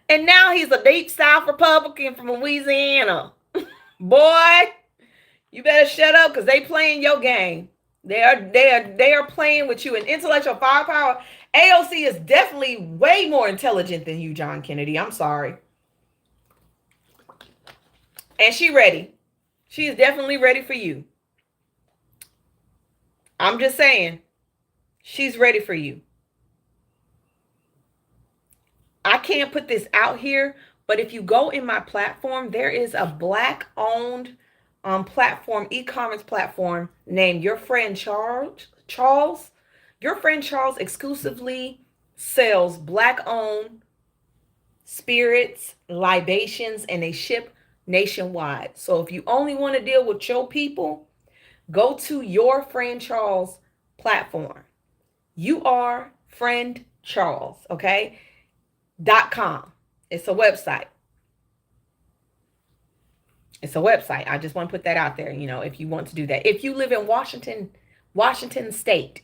Speaker 1: he's a deep South Republican from Louisiana. Boy, you better shut up because they playing your game. They are playing with you in intellectual firepower. AOC is definitely way more intelligent than you, John Kennedy. I'm sorry. And she ready. She is definitely ready for you. I'm just saying. She's ready for you. I can't put this out here, but if you go in my platform, there is a Black-owned platform, e-commerce platform named Your Friend Charles. Your Friend Charles exclusively sells Black-owned spirits, libations, and they ship nationwide. So if you only want to deal with your people, go to Your Friend Charles platform. You are Friend Charles, okay? .com. It's a website. It's a website. I just want to put that out there, if you want to do that. If you live in Washington state,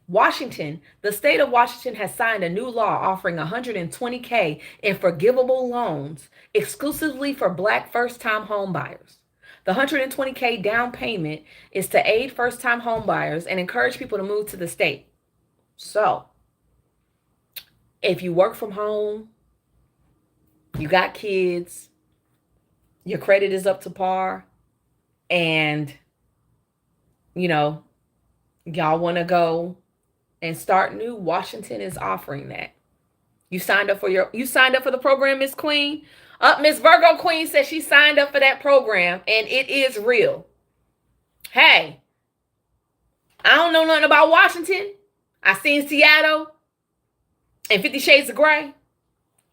Speaker 1: the state of Washington has signed a new law offering $120K in forgivable loans exclusively for Black first-time home buyers. The $120K down payment is to aid first-time home buyers and encourage people to move to the state. So, if you work from home, you got kids, your credit is up to par, and, y'all want to go and start new, Washington is offering that. You signed up for the program, Miss Queen? Miss Virgo Queen says she signed up for that program, and it is real. Hey, I don't know nothing about Washington. I seen Seattle and 50 Shades of Grey.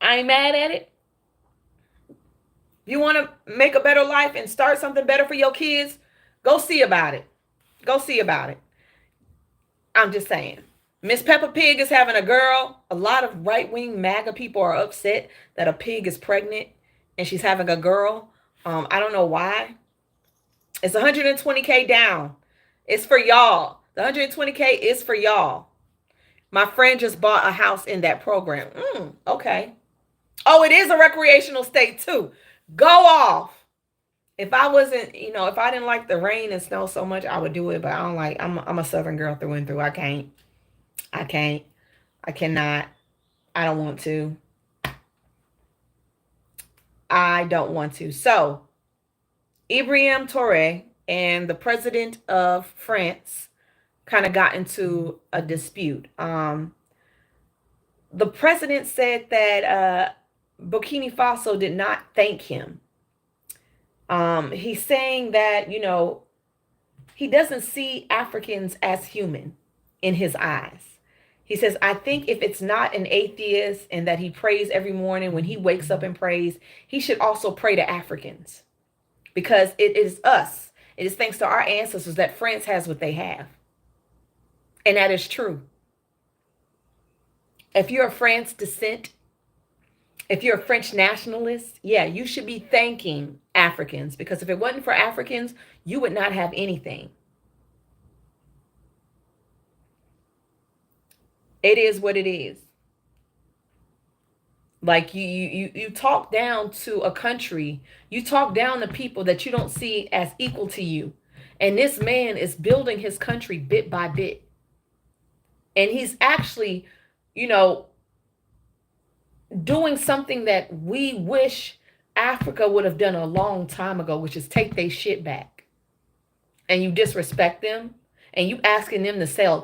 Speaker 1: I ain't mad at it. If you want to make a better life and start something better for your kids, go see about it. Go see about it. I'm just saying. Miss Peppa Pig is having a girl. A lot of right-wing MAGA people are upset that a pig is pregnant and she's having a girl. I don't know why. It's $120K down. It's for y'all. The $120K is for y'all. My friend just bought a house in that program. Okay. Oh, it is a recreational state too. Go off. If I wasn't, if I didn't like the rain and snow so much, I would do it. But I don't like, I'm a Southern girl through and through. I can't. I cannot. I don't want to. I don't want to. So, Ibrahim Traoré and the president of France kind of got into a dispute. The president said that Burkina Faso did not thank him. He's saying that, he doesn't see Africans as human in his eyes. He says, I think if it's not an atheist and that he prays every morning when he wakes up and prays, he should also pray to Africans because it is us. It is thanks to our ancestors that France has what they have. And that is true. If you're of France descent, if you're a French nationalist, yeah, you should be thanking Africans because if it wasn't for Africans, you would not have anything. It is what it is. Like you talk down to a country, you talk down to people that you don't see as equal to you. And this man is building his country bit by bit. And he's actually, you know, doing something that we wish Africa would have done a long time ago, which is take their shit back. And you disrespect them and you asking them to sell